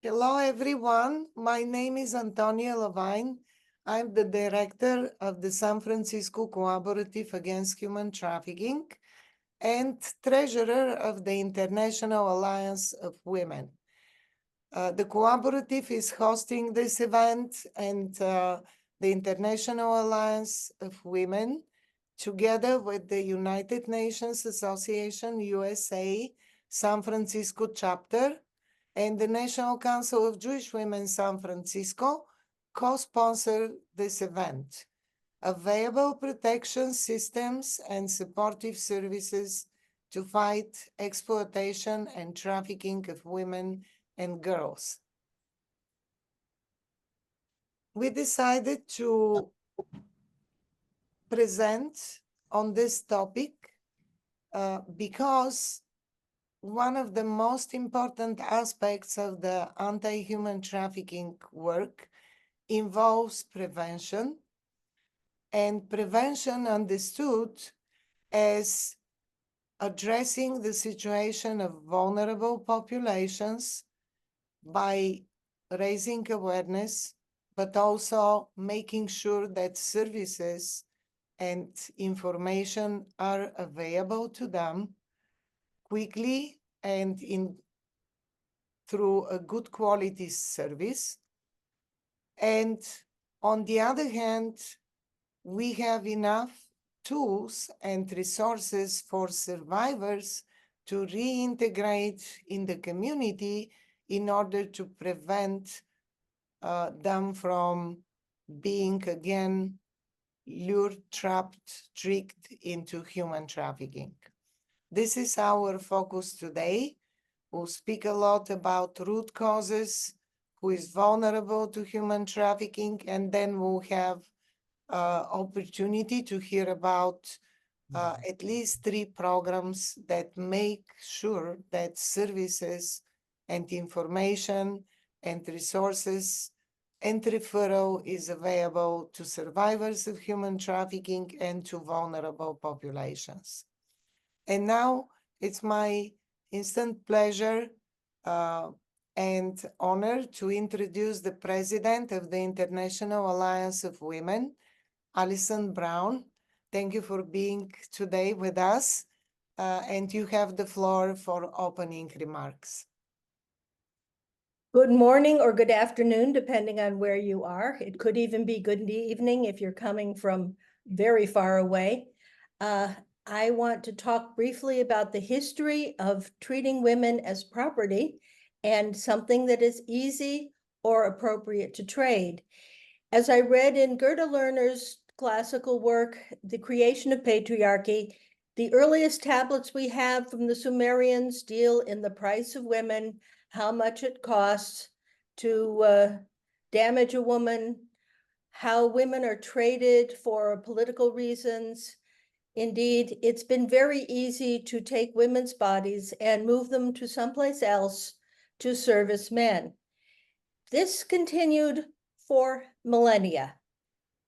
Hello, everyone. My name is Antonia Levine. I'm the director of the San Francisco Cooperative Against Human Trafficking and treasurer of the International Alliance of Women. The cooperative is hosting this event, and the International Alliance of Women, together with the United Nations Association USA San Francisco chapter, and the National Council of Jewish Women San Francisco co-sponsor this event. Available protection systems and supportive services to fight exploitation and trafficking of women and girls. We decided to present on this topic because one of the most important aspects of the anti-human trafficking work involves prevention, and prevention understood as addressing the situation of vulnerable populations by raising awareness, but also making sure that services and information are available to them quickly and through a good quality service. And on the other hand, we have enough tools and resources for survivors to reintegrate in the community in order to prevent them from being again lured, trapped, tricked into human trafficking. This is our focus today. We'll speak a lot about root causes, who is vulnerable to human trafficking, and then we'll have opportunity to hear about at least 3 programs that make sure that services and information and resources and referral is available to survivors of human trafficking and to vulnerable populations. And now it's my instant pleasure and honor to introduce the president of the International Alliance of Women, Alison Brown. Thank you for being today with us, and you have the floor for opening remarks. Good morning or good afternoon, depending on where you are. It could even be good evening if you're coming from very far away. I want to talk briefly about the history of treating women as property and something that is easy or appropriate to trade. As I read in Gerda Lerner's classical work, The Creation of Patriarchy, the earliest tablets we have from the Sumerians deal in the price of women, how much it costs to damage a woman, how women are traded for political reasons. Indeed, it's been very easy to take women's bodies and move them to someplace else to service men. This continued for millennia.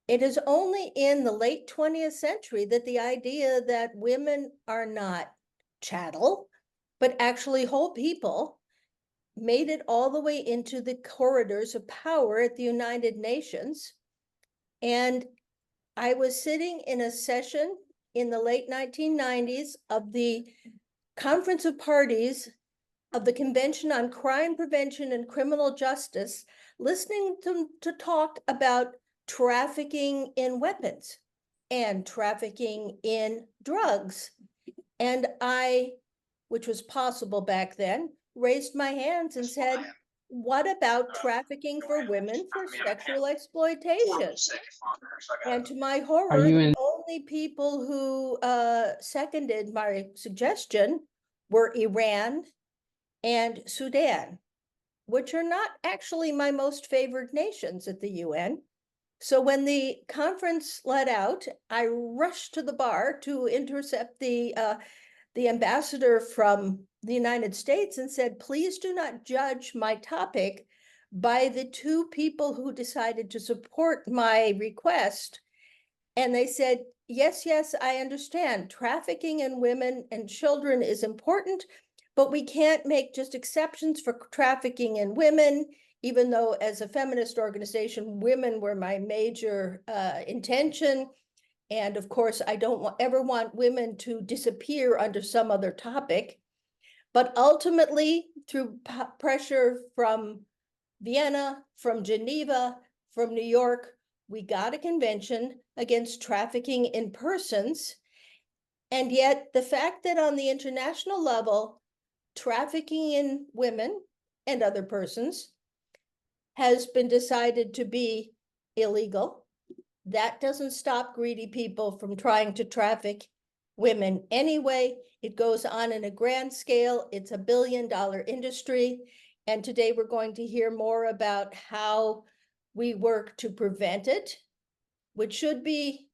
It is only in the late 20th century that the idea that women are not chattel, but actually whole people, made it all the way into the corridors of power at the United Nations. And I was sitting in a session in the late 1990s of the Conference of Parties of the Convention on Crime Prevention and Criminal Justice, listening to talk about trafficking in weapons and trafficking in drugs. And I, which was possible back then, raised my hands and said, what about trafficking for women for sexual exploitation? And to my horror, the only people who seconded my suggestion were Iran and Sudan, which are not actually my most favored nations at the UN. So when the conference let out, I rushed to the bar to intercept the ambassador from the United States and said, please do not judge my topic by the 2 people who decided to support my request. And they said, yes, I understand. Trafficking in women and children is important, But we can't make just exceptions for trafficking in women, even though as a feminist organization, women were my major intention. And of course, I don't ever want women to disappear under some other topic. But ultimately, through pressure from Vienna, from Geneva, from New York, we got a convention against trafficking in persons. And yet the fact that on the international level, trafficking in women and other persons has been decided to be illegal, that doesn't stop greedy people from trying to traffic women anyway. It goes on in a grand scale. It's a billion-dollar industry. And today we're going to hear more about how we work to prevent it, which should be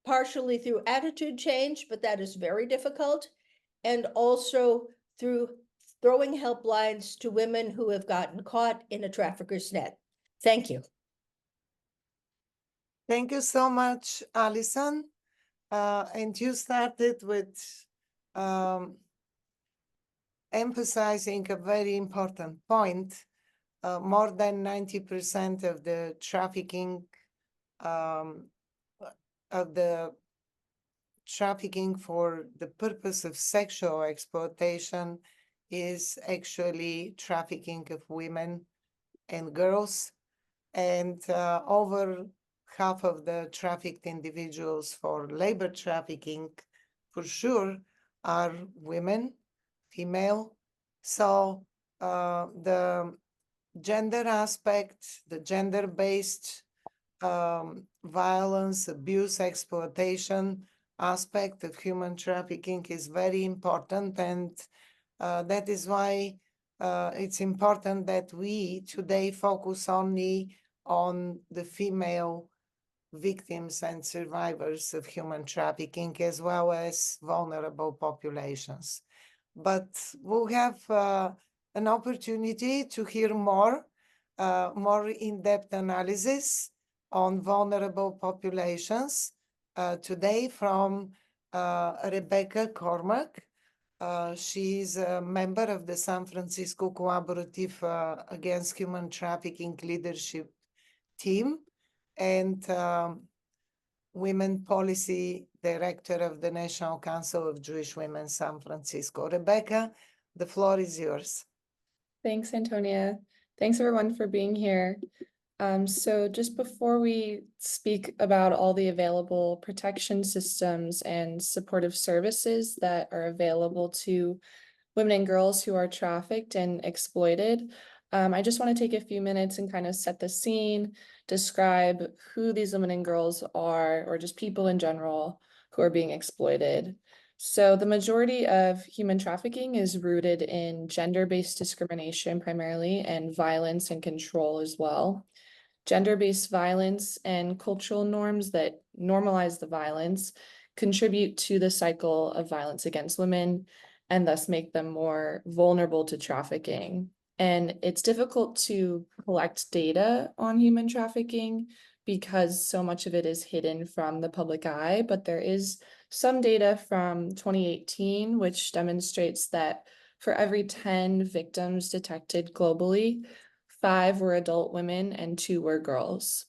partially through attitude change, but that is very difficult, and also through throwing helplines to women who have gotten caught in a trafficker's net. Thank you. Thank you so much, Alison. And you started with emphasizing a very important point. More than 90% of the trafficking for the purpose of sexual exploitation is actually trafficking of women and girls. And over half of the trafficked individuals for labor trafficking, for sure, are women, female. So the gender aspect, the gender-based violence, abuse, exploitation aspect of human trafficking is very important. And that is why it's important that we today focus only on the female victims and survivors of human trafficking, as well as vulnerable populations. But we'll have an opportunity to hear more in-depth analysis on vulnerable populations today from Rebecca Cormack. She's a member of the San Francisco Collaborative Against Human Trafficking leadership team and Women Policy Director of the National Council of Jewish Women, San Francisco. Rebecca, the floor is yours. Thanks, Antonia. Thanks everyone for being here. So just before we speak about all the available protection systems and supportive services that are available to women and girls who are trafficked and exploited, I just want to take a few minutes and kind of set the scene, describe who these women and girls are, or just people in general who are being exploited. So the majority of human trafficking is rooted in gender-based discrimination primarily, and violence and control as well. Gender-based violence and cultural norms that normalize the violence contribute to the cycle of violence against women and thus make them more vulnerable to trafficking. And it's difficult to collect data on human trafficking because so much of it is hidden from the public eye, but there is some data from 2018 which demonstrates that for every 10 victims detected globally, 5 were adult women and 2 were girls.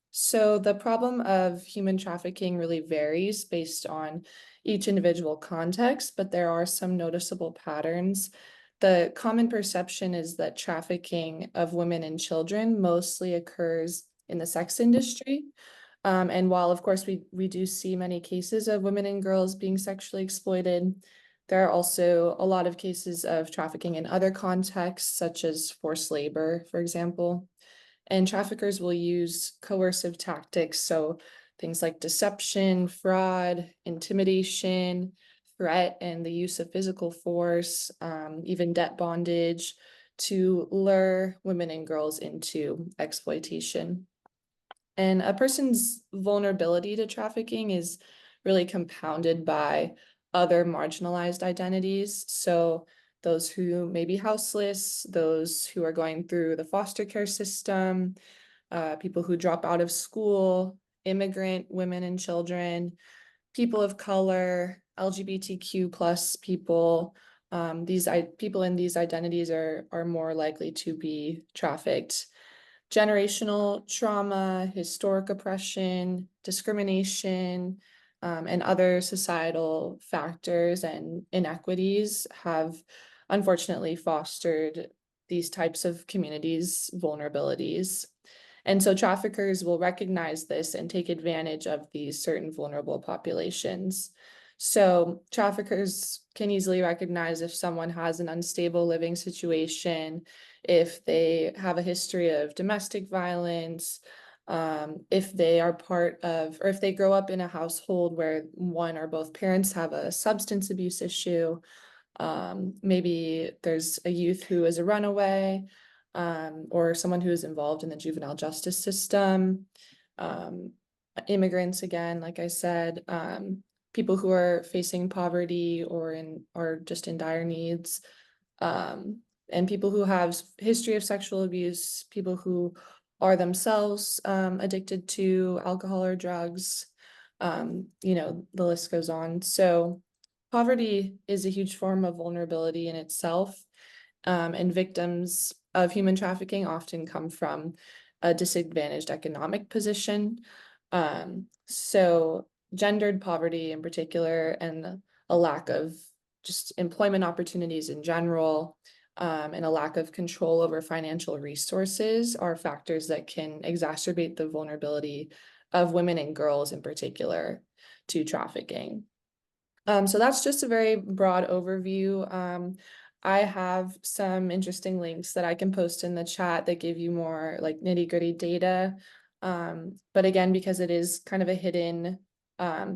So the problem of human trafficking really varies based on each individual context, but there are some noticeable patterns. The common perception is that trafficking of women and children mostly occurs in the sex industry. And while, of course, we do see many cases of women and girls being sexually exploited, there are also a lot of cases of trafficking in other contexts, such as forced labor, for example. And traffickers will use coercive tactics, so things like deception, fraud, intimidation, threat, and the use of physical force, even debt bondage, to lure women and girls into exploitation. And a person's vulnerability to trafficking is really compounded by other marginalized identities. So those who may be houseless, those who are going through the foster care system, people who drop out of school, immigrant women and children, people of color, LGBTQ plus people, People in these identities are more likely to be trafficked. Generational trauma, historic oppression, discrimination, and other societal factors and inequities have unfortunately fostered these types of communities' vulnerabilities. And so traffickers will recognize this and take advantage of these certain vulnerable populations. So traffickers can easily recognize if someone has an unstable living situation, if they have a history of domestic violence, if they are part of, or if they grow up in a household where one or both parents have a substance abuse issue. Maybe there's a youth who is a runaway, or someone who is involved in the juvenile justice system. Immigrants, again, like I said, people who are facing poverty or just in dire needs, and people who have history of sexual abuse, people who are themselves addicted to alcohol or drugs. The list goes on. So poverty is a huge form of vulnerability in itself, and victims of human trafficking often come from a disadvantaged economic position. So gendered poverty in particular, and a lack of just employment opportunities in general, and a lack of control over financial resources are factors that can exacerbate the vulnerability of women and girls in particular to trafficking. So that's just a very broad overview. I have some interesting links that I can post in the chat that give you more like nitty-gritty data. But again, because it is kind of a hidden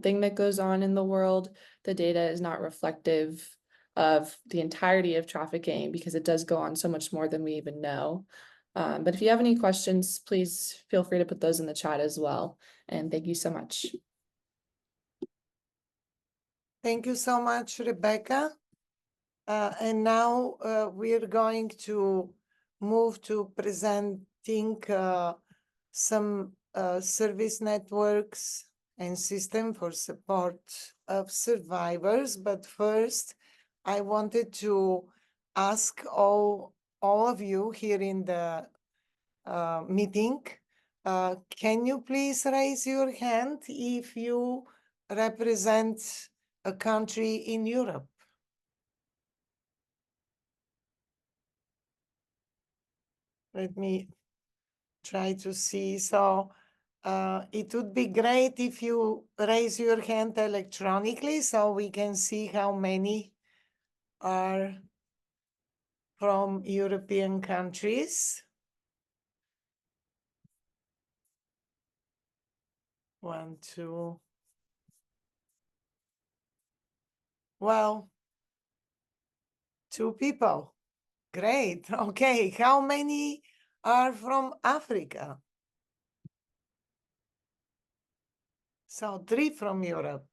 thing that goes on in the world, the data is not reflective of the entirety of trafficking because it does go on so much more than we even know. But if you have any questions, please feel free to put those in the chat as well. And thank you so much. Thank you so much, Rebecca. And now we're going to move to presenting some service networks and system for support of survivors. But first, I wanted to ask all of you here in the meeting, can you please raise your hand if you represent a country in Europe? Let me try to see. So it would be great if you raise your hand electronically so we can see how many are from European countries. 1, 2. Well, 2 people. Great. Okay. How many are from Africa? So 3 from Europe.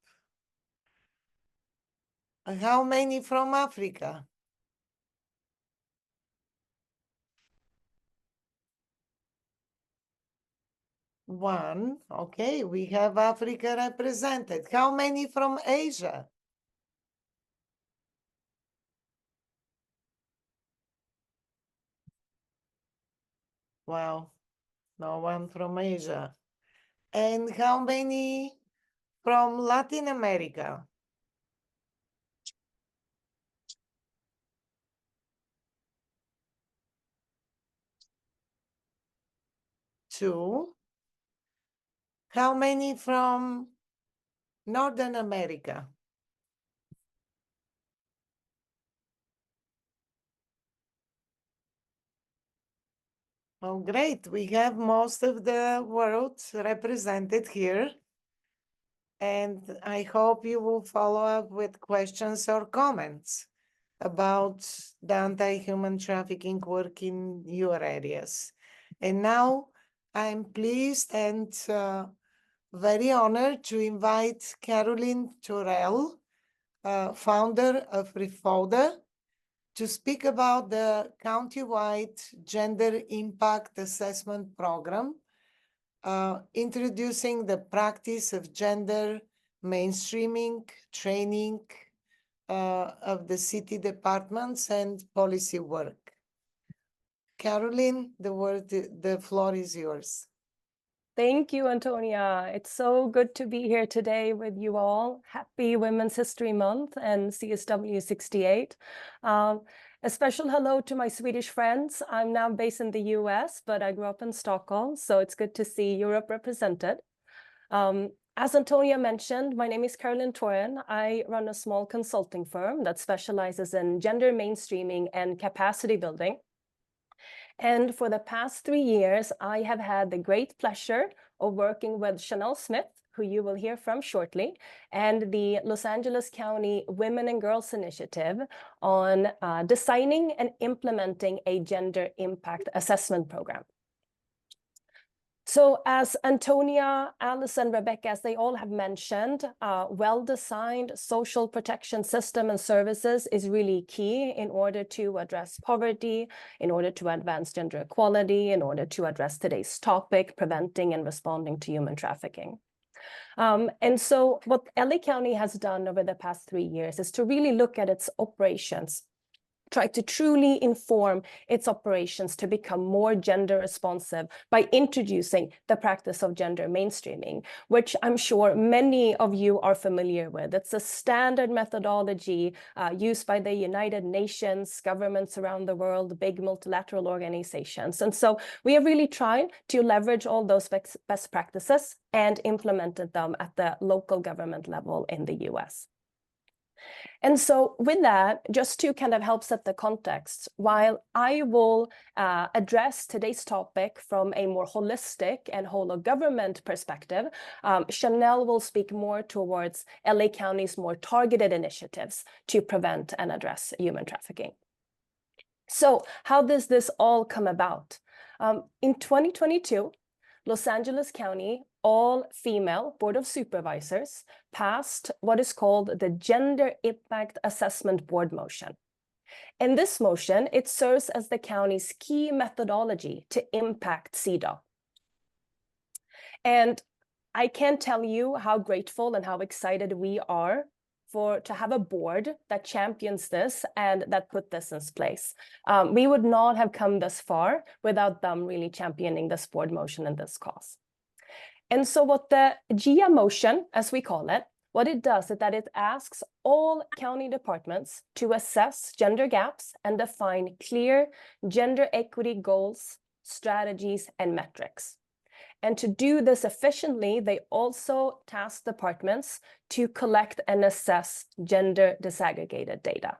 How many from Africa? 1. Okay, we have Africa represented. How many from Asia? Well, no one from Asia. And how many from Latin America? 2. How many from Northern America? Oh, great. We have most of the world represented here. And I hope you will follow up with questions or comments about the anti-human trafficking work in your areas. And now I'm pleased and very honored to invite Caroline Turrell, founder of Refolder, to speak about the countywide gender impact assessment program, introducing the practice of gender mainstreaming, training, of the city departments and policy work. Caroline, the floor is yours. Thank you, Antonia. It's so good to be here today with you all. Happy Women's History Month and CSW 68. A special hello to my Swedish friends. I'm now based in the US, but I grew up in Stockholm, so it's good to see Europe represented. As Antonia mentioned, my name is Caroline Toren. I run a small consulting firm that specializes in gender mainstreaming and capacity building. And for the past 3 years, I have had the great pleasure of working with Chanel Smith, who you will hear from shortly, and the Los Angeles County Women and Girls Initiative on designing and implementing a gender impact assessment program. So as Antonia, Alison, Rebecca, as they all have mentioned, well-designed social protection system and services is really key in order to address poverty, in order to advance gender equality, in order to address today's topic, preventing and responding to human trafficking. And so what LA County has done over the past 3 years is to really look at its operations, try to truly inform its operations to become more gender responsive by introducing the practice of gender mainstreaming, which I'm sure many of you are familiar with. It's a standard methodology used by the United Nations, governments around the world, big multilateral organizations. And so we have really tried to leverage all those best practices and implemented them at the local government level in the US. And so with that, just to kind of help set the context, while I will address today's topic from a more holistic and whole of government perspective, Chanel will speak more towards LA County's more targeted initiatives to prevent and address human trafficking. So how does this all come about? In 2022, Los Angeles County all-female Board of Supervisors passed what is called the Gender Impact Assessment Board motion. In this motion, it serves as the county's key methodology to impact CEDAW. And I can't tell you how grateful and how excited we are to have a board that champions this and that put this in place. We would not have come this far without them really championing this board motion and this cause. And so what the GIA motion, as we call it, what it does is that it asks all county departments to assess gender gaps and define clear gender equity goals, strategies, and metrics. And to do this efficiently, they also task departments to collect and assess gender disaggregated data.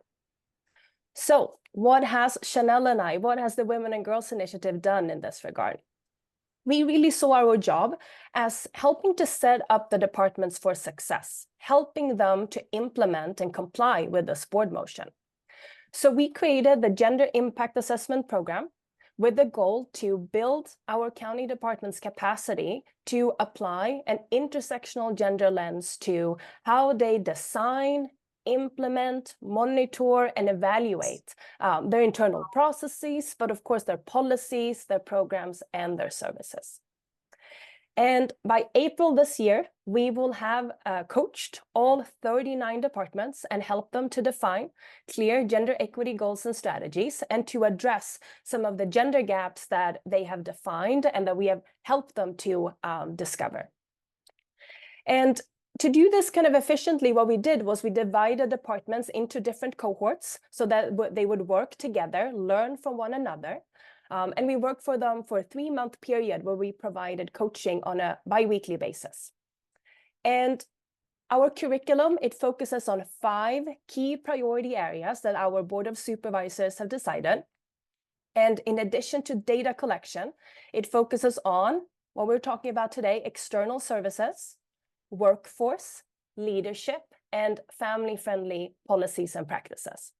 So what has Chanel and I, what has the Women and Girls Initiative done in this regard? We really saw our job as helping to set up the departments for success, helping them to implement and comply with this board motion. So we created the Gender Impact Assessment Program with the goal to build our county department's capacity to apply an intersectional gender lens to how they design, implement, monitor, and evaluate their internal processes, but of course their policies, their programs, and their services. And by April this year, we will have coached all 39 departments and helped them to define clear gender equity goals and strategies and to address some of the gender gaps that they have defined and that we have helped them to discover. And to do this kind of efficiently, what we did was we divided departments into different cohorts so that they would work together, learn from one another. And we worked for them for a 3-month period where we provided coaching on a bi-weekly basis. And our curriculum, it focuses on 5 key priority areas that our Board of Supervisors have decided. And in addition to data collection, it focuses on what we're talking about today, external services, workforce, leadership, and family-friendly policies and practices.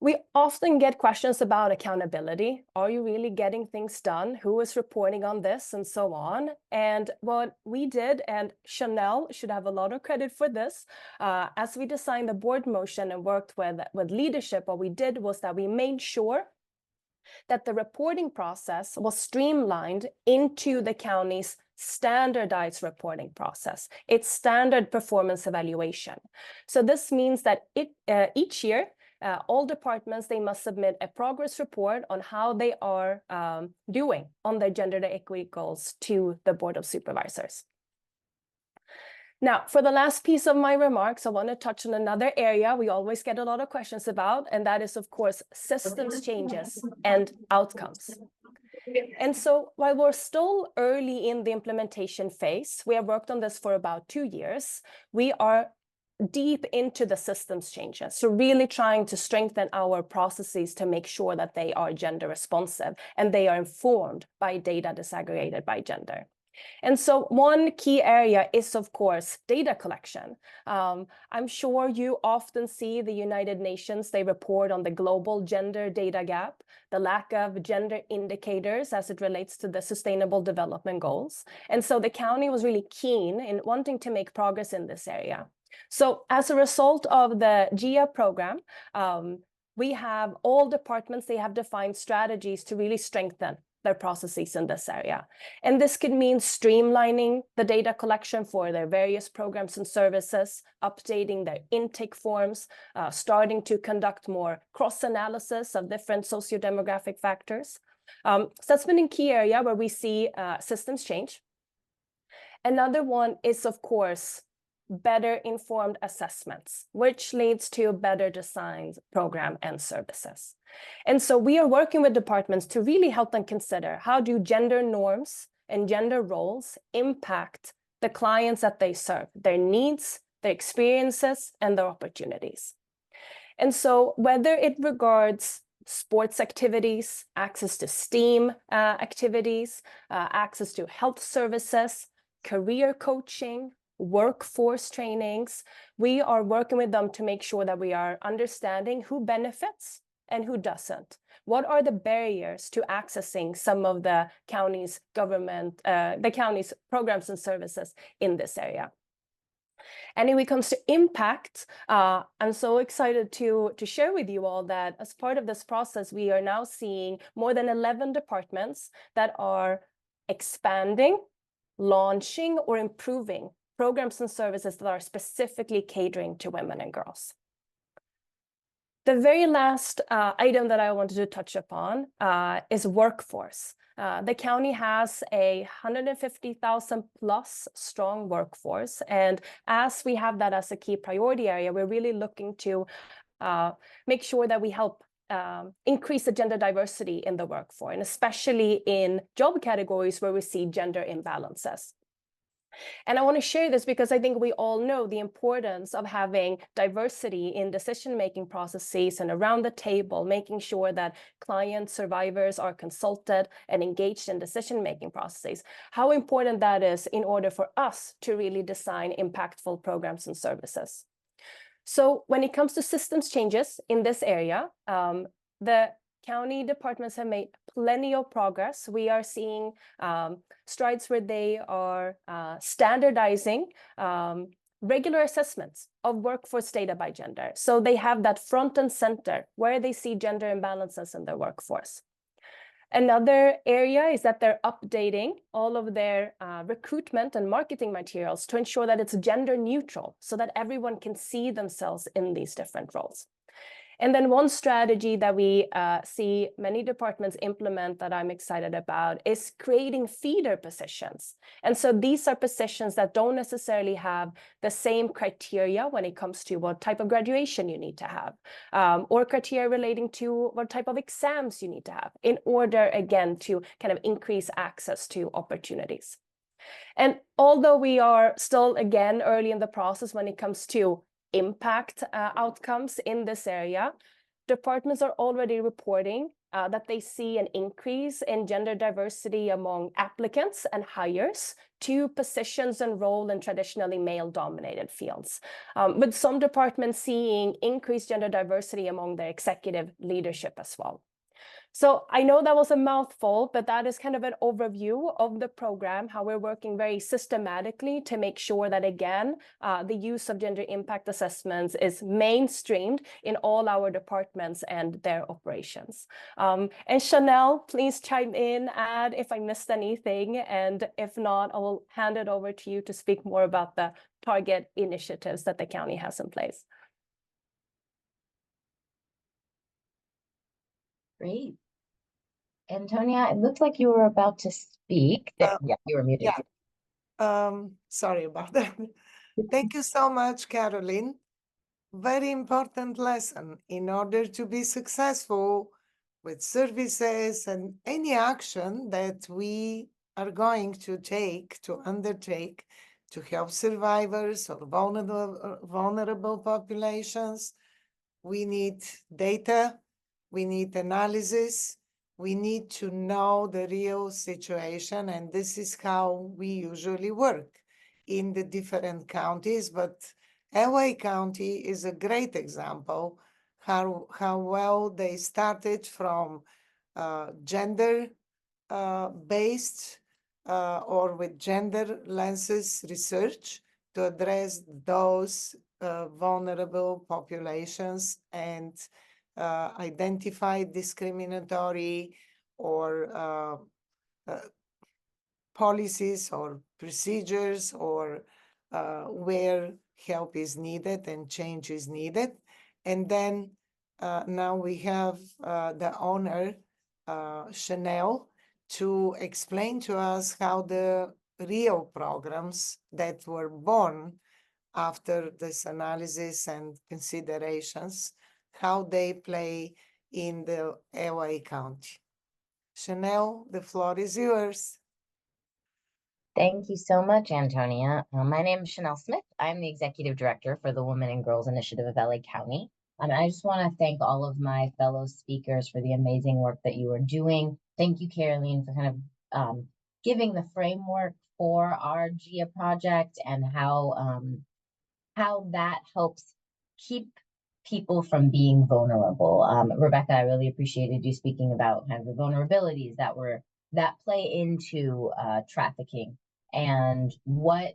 We often get questions about accountability. Are you really getting things done? Who is reporting on this? And so on. And what we did, and Chanel should have a lot of credit for this, as we designed the board motion and worked with leadership, what we did was that we made sure that the reporting process was streamlined into the county's standardized reporting process, its standard performance evaluation. So this means that each year, all departments, they must submit a progress report on how they are doing on their gender equity goals to the Board of Supervisors. Now, for the last piece of my remarks, I want to touch on another area we always get a lot of questions about, and that is, of course, systems changes and outcomes. And so while we're still early in the implementation phase, we have worked on this for about 2 years, we are deep into the systems changes. So really trying to strengthen our processes to make sure that they are gender responsive and they are informed by data disaggregated by gender. And so one key area is, of course, data collection. I'm sure you often see the United Nations, they report on the global gender data gap, the lack of gender indicators as it relates to the Sustainable Development Goals. And so the county was really keen in wanting to make progress in this area. So as a result of the GIA program, we have all departments, they have defined strategies to really strengthen their processes in this area. And this could mean streamlining the data collection for their various programs and services, updating their intake forms, starting to conduct more cross-analysis of different socio-demographic factors. So that's been a key area where we see systems change. Another one is, of course, better informed assessments, which leads to better designed program and services. And so we are working with departments to really help them consider how do gender norms and gender roles impact the clients that they serve, their needs, their experiences, and their opportunities. And so whether it regards sports activities, access to STEAM activities, access to health services, career coaching, workforce trainings, we are working with them to make sure that we are understanding who benefits and who doesn't. What are the barriers to accessing some of the county's the county's programs and services in this area? And when it comes to impact, I'm so excited to share with you all that as part of this process, we are now seeing more than 11 departments that are expanding, launching, or improving programs and services that are specifically catering to women and girls. The very last item that I wanted to touch upon is workforce. The county has a 150,000 plus strong workforce. And as we have that as a key priority area, we're really looking to make sure that we help increase the gender diversity in the workforce, and especially in job categories where we see gender imbalances. And I want to share this because I think we all know the importance of having diversity in decision-making processes and around the table, making sure that client survivors are consulted and engaged in decision-making processes, how important that is in order for us to really design impactful programs and services. So when it comes to systems changes in this area, the county departments have made plenty of progress. We are seeing strides where they are standardizing regular assessments of workforce data by gender. So they have that front and center where they see gender imbalances in their workforce. Another area is that they're updating all of their recruitment and marketing materials to ensure that it's gender neutral so that everyone can see themselves in these different roles. And then one strategy that we see many departments implement that I'm excited about is creating feeder positions. And so these are positions that don't necessarily have the same criteria when it comes to what type of graduation you need to have, or criteria relating to what type of exams you need to have in order, again, to kind of increase access to opportunities. And although we are still, again, early in the process when it comes to impact outcomes in this area, departments are already reporting that they see an increase in gender diversity among applicants and hires to positions and role in traditionally male-dominated fields, with some departments seeing increased gender diversity among their executive leadership as well. So I know that was a mouthful, but that is kind of an overview of the program, how we're working very systematically to make sure that, again, the use of gender impact assessments is mainstreamed in all our departments and their operations. And Chanel, please chime in, add if I missed anything, and if not, I will hand it over to you to speak more about the target initiatives that the county has in place. Great. Antonia, it looked like you were about to speak. Yeah, you were muted. Yeah. Sorry about that. Thank you so much, Caroline. Very important lesson. In order to be successful with services and any action that we are going to undertake to help survivors or vulnerable populations, we need data, we need analysis, we need to know the real situation, and this is how we usually work in the different counties. But LA County is a great example how well they started from gender based or with gender lenses research to address those vulnerable populations and identify discriminatory or policies or procedures or where help is needed and change is needed. And then now we have the owner, Chanel, to explain to us how the real programs that were born after this analysis and considerations, how they play in the LA County. Chanel, the floor is yours. Thank you so much, Antonia. My name is Chanel Smith. I'm the Executive Director for the Women and Girls Initiative of LA County. I just want to thank all of my fellow speakers for the amazing work that you are doing. Thank you, Caroline, for kind of giving the framework for our GIA project and how that helps keep people from being vulnerable. Rebecca, I really appreciated you speaking about kind of the vulnerabilities that play into trafficking and what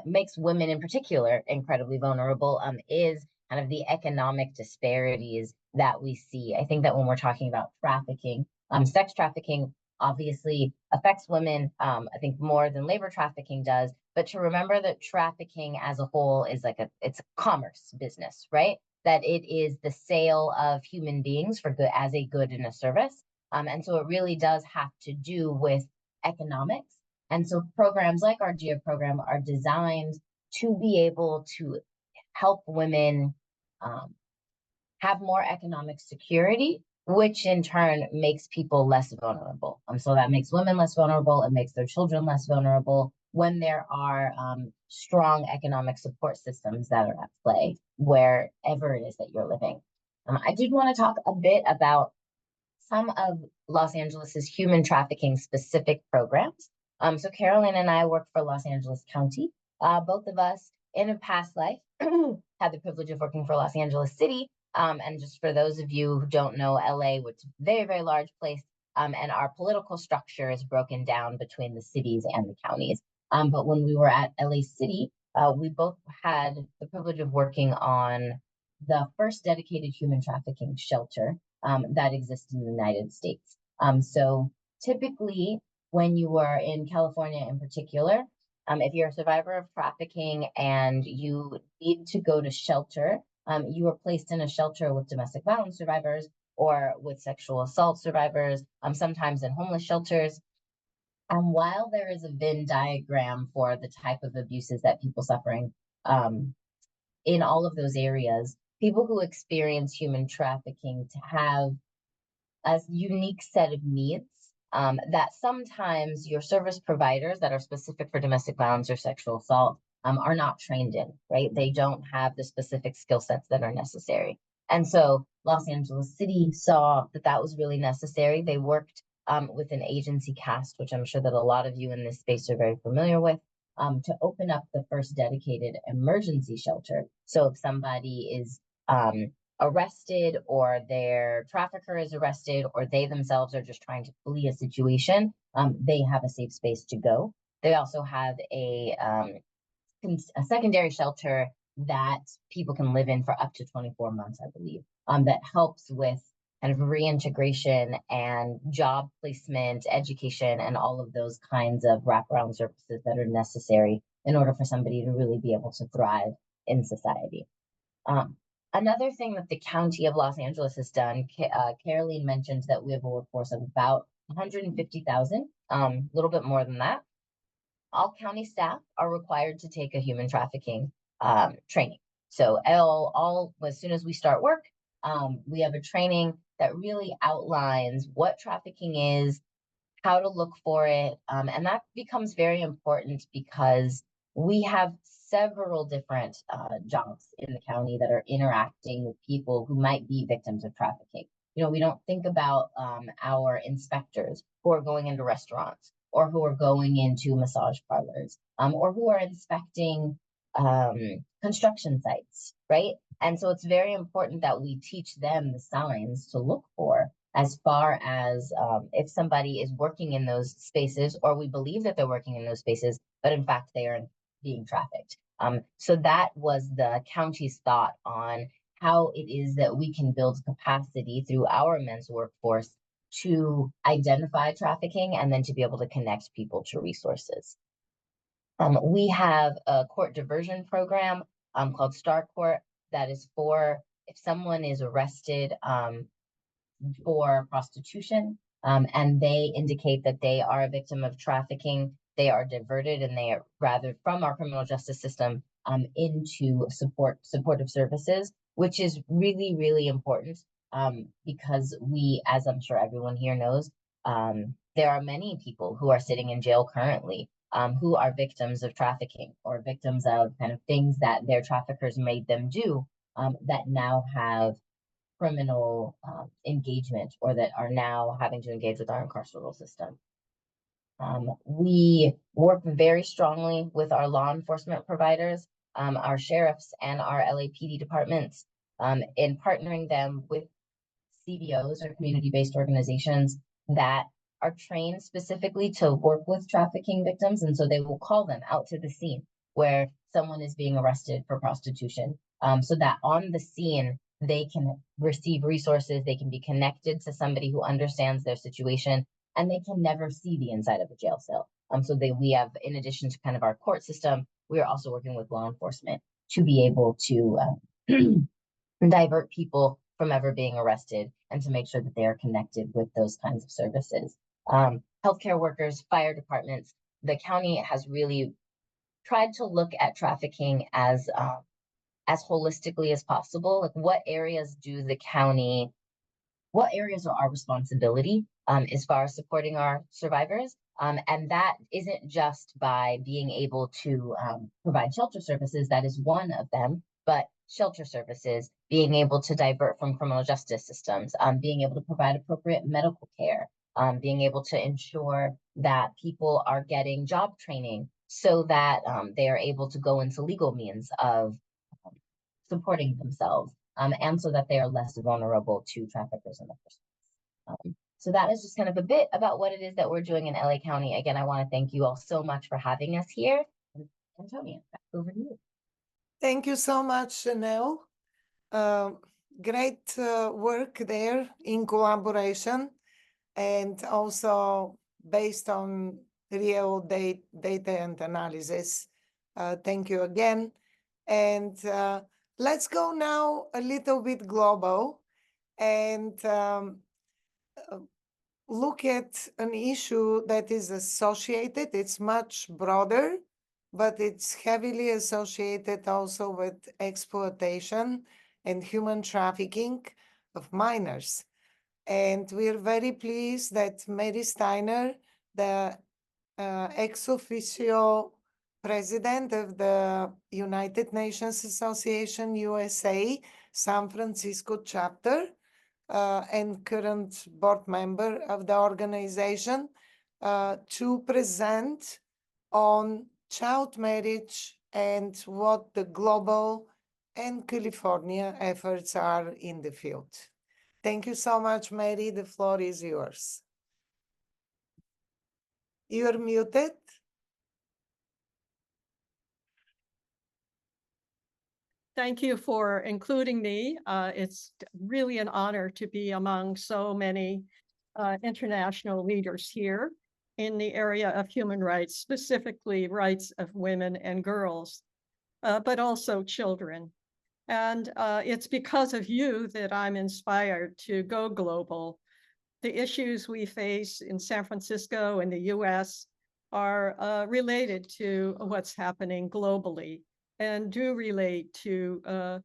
makes women in particular incredibly vulnerable is kind of the economic disparities that we see. I think that when we're talking about trafficking, sex trafficking obviously affects women, I think more than labor trafficking does, but to remember that trafficking as a whole is it's a commerce business, right? That it is the sale of human beings for good as a good and a service. And so it really does have to do with economics. And so programs like our GIA program are designed to be able to help women have more economic security, which in turn makes people less vulnerable. So that makes women less vulnerable, it makes their children less vulnerable when there are strong economic support systems that are at play wherever it is that you're living. I did want to talk a bit about some of Los Angeles's human trafficking specific programs. So Caroline and I work for Los Angeles County. Both of us in a past life had the privilege of working for Los Angeles City. And just for those of you who don't know, LA, which is a very, very large place, and our political structure is broken down between the cities and the counties. But when we were at LA City, we both had the privilege of working on the first dedicated human trafficking shelter that exists in the United States. So typically, when you are in California in particular, if you're a survivor of trafficking and you need to go to shelter, you are placed in a shelter with domestic violence survivors or with sexual assault survivors, sometimes in homeless shelters. And while there is a Venn diagram for the type of abuses that people suffering in all of those areas, people who experience human trafficking to have a unique set of needs that sometimes your service providers that are specific for domestic violence or sexual assault are not trained in, right? They don't have the specific skill sets that are necessary. And so Los Angeles City saw that that was really necessary. They worked with an agency CAST, which I'm sure that a lot of you in this space are very familiar with, to open up the first dedicated emergency shelter. So if somebody is arrested, or their trafficker is arrested, or they themselves are just trying to flee a situation, they have a safe space to go. They also have a secondary shelter that people can live in for up to 24 months, I believe, that helps with kind of reintegration and job placement, education, and all of those kinds of wraparound services that are necessary in order for somebody to really be able to thrive in society. Another thing that the County of Los Angeles has done, Caroline mentioned that we have a workforce of about 150,000, a little bit more than that. All county staff are required to take a human trafficking training. So as soon as we start work, we have a training that really outlines what trafficking is, how to look for it. And that becomes very important because we have several different jobs in the county that are interacting with people who might be victims of trafficking. We don't think about our inspectors who are going into restaurants, or who are going into massage parlors, or who are inspecting construction sites, right? And so it's very important that we teach them the signs to look for, as far as if somebody is working in those spaces, or we believe that they're working in those spaces, but in fact they are being trafficked. So that was the county's thought on how it is that we can build capacity through our men's workforce to identify trafficking and then to be able to connect people to resources. We have a court diversion program called Star Court that is for if someone is arrested for prostitution and they indicate that they are a victim of trafficking, they are diverted and they are rather from our criminal justice system into supportive services, which is really, really important because we, as I'm sure everyone here knows, there are many people who are sitting in jail currently who are victims of trafficking or victims of kind of things that their traffickers made them do that now have criminal engagement, or that are now having to engage with our carceral system. We work very strongly with our law enforcement providers, our sheriffs and our LAPD departments, in partnering them with CBOs, or community-based organizations, that are trained specifically to work with trafficking victims. And so they will call them out to the scene where someone is being arrested for prostitution, so that on the scene, they can receive resources, they can be connected to somebody who understands their situation, and they can never see the inside of a jail cell. So we have, in addition to kind of our court system, we are also working with law enforcement to be able to divert people from ever being arrested and to make sure that they are connected with those kinds of services. Healthcare workers, fire departments, the county has really tried to look at trafficking as holistically as possible. Like, what areas are our responsibility as far as supporting our survivors? And that isn't just by being able to provide shelter services, that is one of them, but shelter services, being able to divert from criminal justice systems, being able to provide appropriate medical care, being able to ensure that people are getting job training so that they are able to go into legal means of supporting themselves, and so that they are less vulnerable to traffickers in the first place. So that is just kind of a bit about what it is that we're doing in LA County. Again, I want to thank you all so much for having us here. And Antonia, back over to you. Thank you so much, Chanel. Great work there in collaboration, and also based on real data and analysis. Thank you again. And let's go now a little bit global and look at an issue that is associated. It's much broader, but it's heavily associated also with exploitation and human trafficking of minors. And we're very pleased that Mary Steiner, the ex officio president of the United Nations Association USA San Francisco chapter, and current board member of the organization, to present on child marriage and what the global and California efforts are in the field. Thank you so much, Mary. The floor is yours. You're muted. Thank you for including me. It's really an honor to be among so many international leaders here in the area of human rights, specifically rights of women and girls, but also children. And it's because of you that I'm inspired to go global. The issues we face in San Francisco and the US are related to what's happening globally and do relate to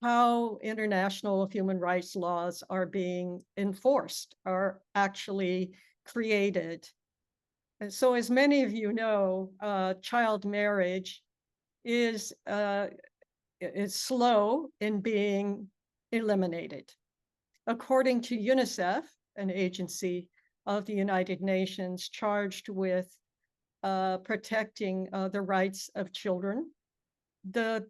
how international human rights laws are being enforced, are actually created. And so as many of you know, child marriage is slow in being eliminated. According to UNICEF, an agency of the United Nations charged with protecting the rights of children, the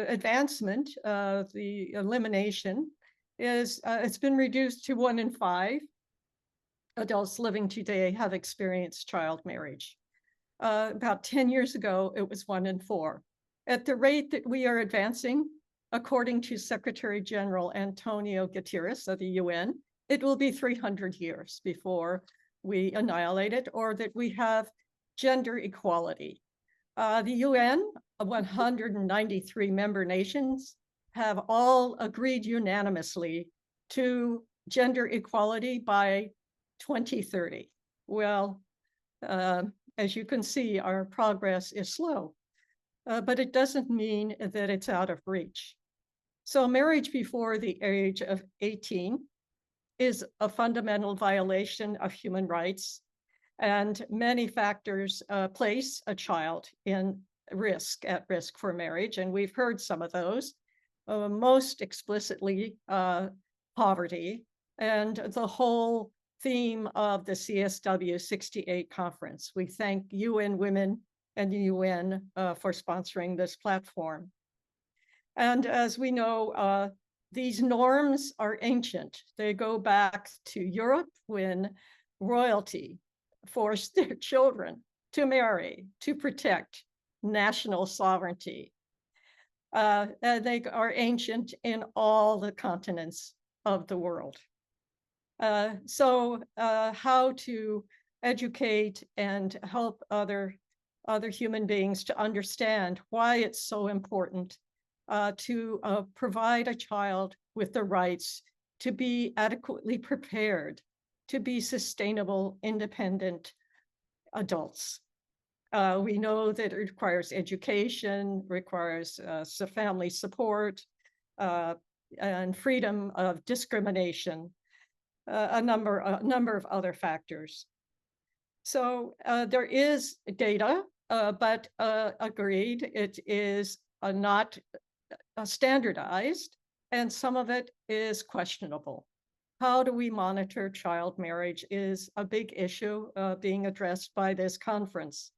advancement, the elimination is, it's been reduced to 1 in 5 adults living today have experienced child marriage. About 10 years ago, it was 1 in 4. At the rate that we are advancing, according to Secretary General Antonio Guterres of the UN, it will be 300 years before we annihilate it, or that we have gender equality. The UN, 193 member nations, have all agreed unanimously to gender equality by 2030. Well, as you can see, our progress is slow, but it doesn't mean that it's out of reach. So marriage before the age of 18 is a fundamental violation of human rights, and many factors place a child at risk for marriage, and we've heard some of those, most explicitly poverty, and the whole theme of the CSW 68 conference. We thank UN Women and the UN for sponsoring this platform. And as we know, these norms are ancient. They go back to Europe when royalty forced their children to marry, to protect national sovereignty. They are ancient in all the continents of the world. So how to educate and help other human beings to understand why it's so important to provide a child with the rights to be adequately prepared, to be sustainable, independent adults. We know that it requires education, requires family support, and freedom of discrimination, a number of other factors. So there is data, but agreed, it is not standardized, and some of it is questionable. How do we monitor child marriage is a big issue being addressed by this conference.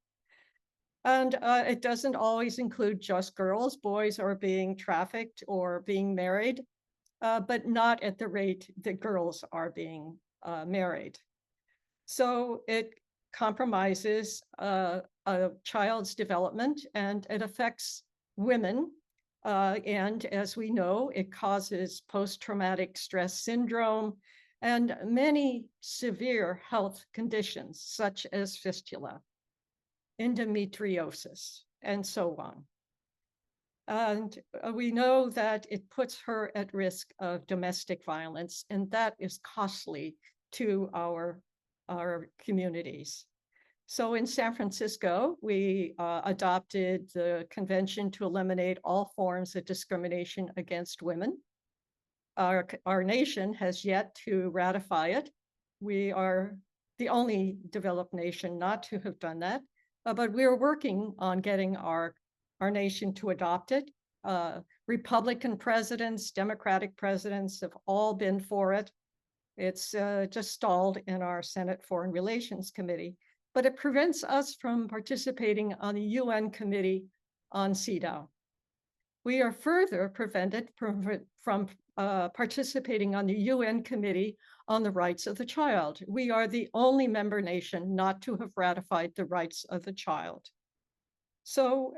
And it doesn't always include just girls. Boys are being trafficked or being married, but not at the rate that girls are being married. So it compromises a child's development, and it affects women. And as we know, it causes post-traumatic stress syndrome and many severe health conditions, such as fistula, endometriosis, and so on. And we know that it puts her at risk of domestic violence, and that is costly to our communities. So in San Francisco, we adopted the Convention to eliminate all forms of discrimination against women. Our nation has yet to ratify it. We are the only developed nation not to have done that, but we're working on getting our nation to adopt it. Republican presidents, Democratic presidents have all been for it. It's just stalled in our Senate Foreign Relations Committee, but it prevents us from participating on the UN Committee on CEDAW. We are further prevented from participating on the UN Committee on the Rights of the Child. We are the only member nation not to have ratified the rights of the child. So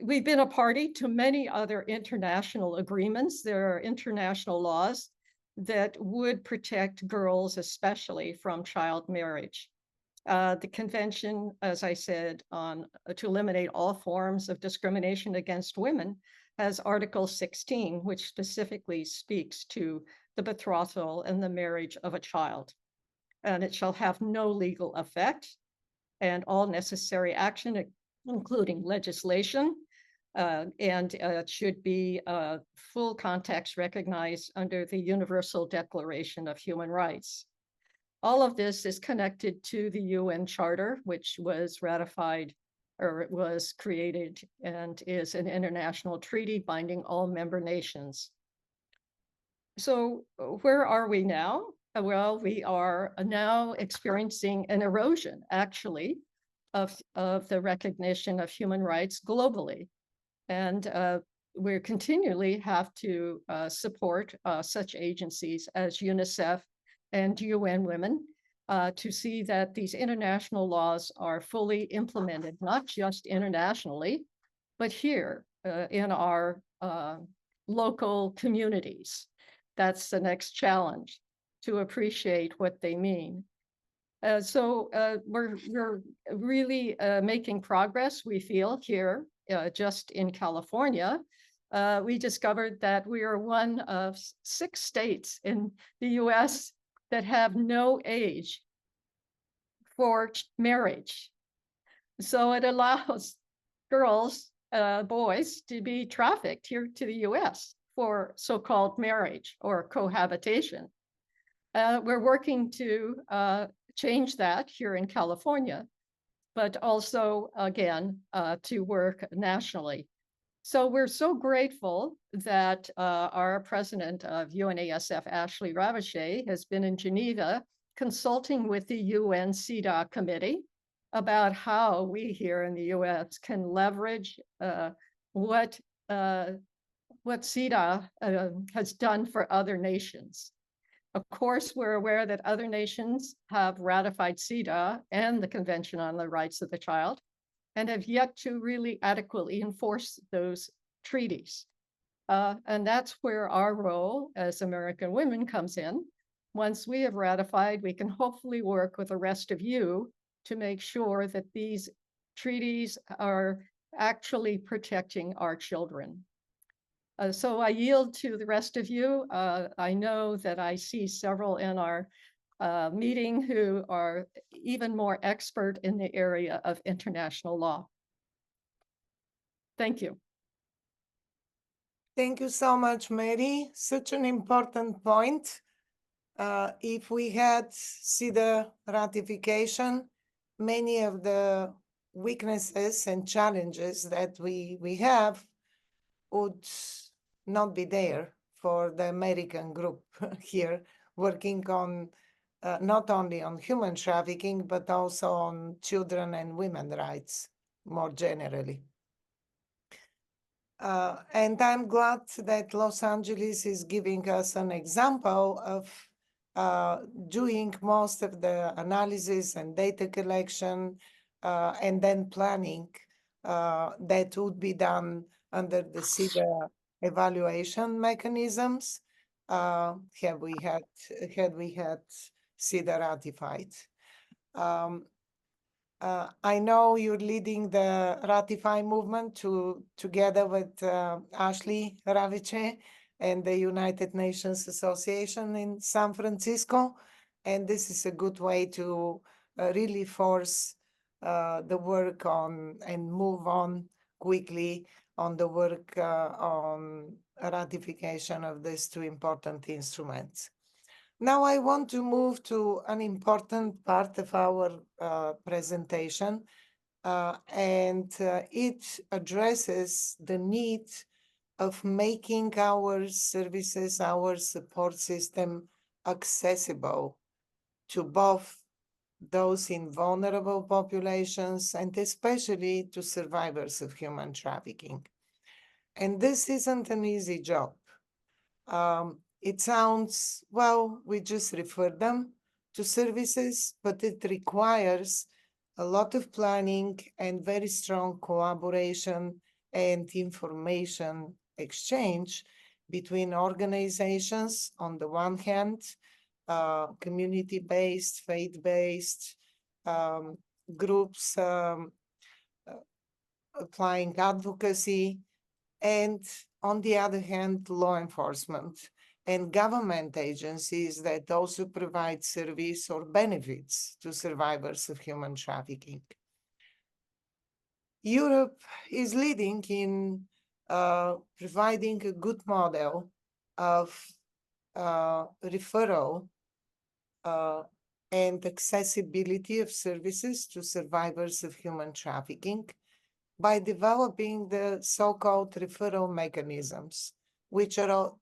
we've been a party to many other international agreements. There are international laws that would protect girls, especially from child marriage. The convention, as I said, to eliminate all forms of discrimination against women has Article 16, which specifically speaks to the betrothal and the marriage of a child. And it shall have no legal effect, and all necessary action, including legislation, and it should be full context recognized under the Universal Declaration of Human Rights. All of this is connected to the UN Charter, which was ratified, or it was created, and is an international treaty binding all member nations. So where are we now? Well, we are now experiencing an erosion, actually, of the recognition of human rights globally. And we continually have to support such agencies as UNICEF and UN Women to see that these international laws are fully implemented, not just internationally, but here in our local communities. That's the next challenge, to appreciate what they mean. So we're really making progress, we feel, here just in California. We discovered that we are one of 6 states in the US that have no age for marriage. So it allows girls, boys to be trafficked here to the US for so-called marriage or cohabitation. We're working to change that here in California, but also, again, to work nationally. So we're so grateful that our president of UNASF, Ashley Ravichet, has been in Geneva consulting with the UN CEDAW committee about how we here in the US can leverage what CEDAW has done for other nations. Of course, we're aware that other nations have ratified CEDAW and the Convention on the Rights of the Child, and have yet to really adequately enforce those treaties. And that's where our role as American women comes in. Once we have ratified, we can hopefully work with the rest of you to make sure that these treaties are actually protecting our children. So I yield to the rest of you. I know that I see several in our meeting who are even more expert in the area of international law. Thank you. Thank you so much, Mary. Such an important point. If we had CEDAW ratification, many of the weaknesses and challenges that we have would not be there for the American group here, working on not only on human trafficking, but also on children and women rights more generally. And I'm glad that Los Angeles is giving us an example of doing most of the analysis and data collection and then planning that would be done under the CEDAW evaluation mechanisms had we had CEDAW ratified. I know you're leading the Ratify movement together with Ashley Ravichet and the United Nations Association in San Francisco. And this is a good way to really force the work on and move on quickly on the work on ratification of these 2 important instruments. Now I want to move to an important part of our presentation, and it addresses the need of making our services, our support system accessible to both those in vulnerable populations, and especially to survivors of human trafficking. And this isn't an easy job. It sounds, well, we just refer them to services, but it requires a lot of planning and very strong collaboration and information exchange between organizations on the one hand, community-based, faith-based groups applying advocacy, and on the other hand, law enforcement and government agencies that also provide service or benefits to survivors of human trafficking. Europe is leading in providing a good model of referral and accessibility of services to survivors of human trafficking by developing the so-called referral mechanisms, which are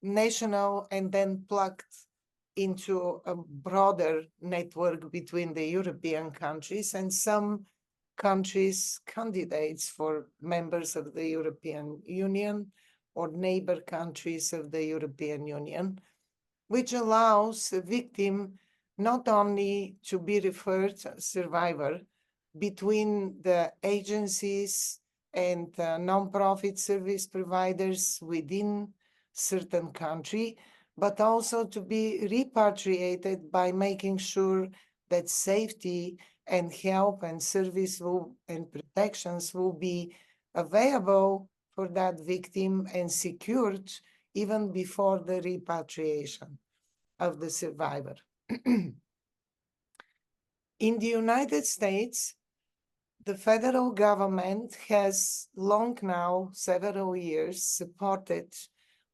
national and then plugged into a broader network between the European countries and some countries candidates for members of the European Union or neighbor countries of the European Union, which allows a victim not only to be referred a survivor between the agencies and nonprofit service providers within certain country, but also to be repatriated by making sure that safety and help and service and protections will be available for that victim and secured even before the repatriation of the survivor. In the United States, the federal government has long now, several years, supported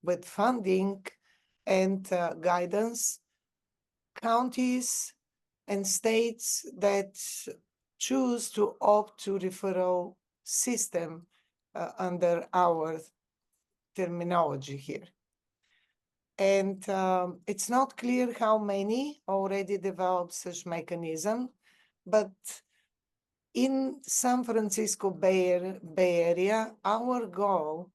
with funding and guidance counties and states that choose to opt to referral system under our terminology here. And it's not clear how many already developed such mechanism, but in San Francisco Bay Area, our goal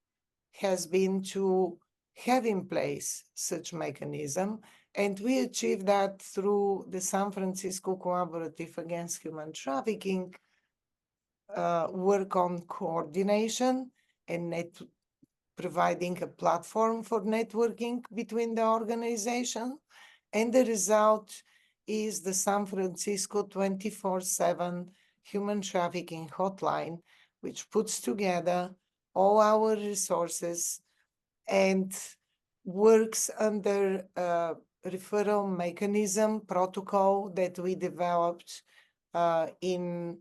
has been to have in place such mechanism, and we achieved that through the San Francisco Collaborative Against Human Trafficking work on coordination and providing a platform for networking between the organization. And the result is the San Francisco 24/7 Human Trafficking Hotline, which puts together all our resources and works under a referral mechanism protocol that we developed in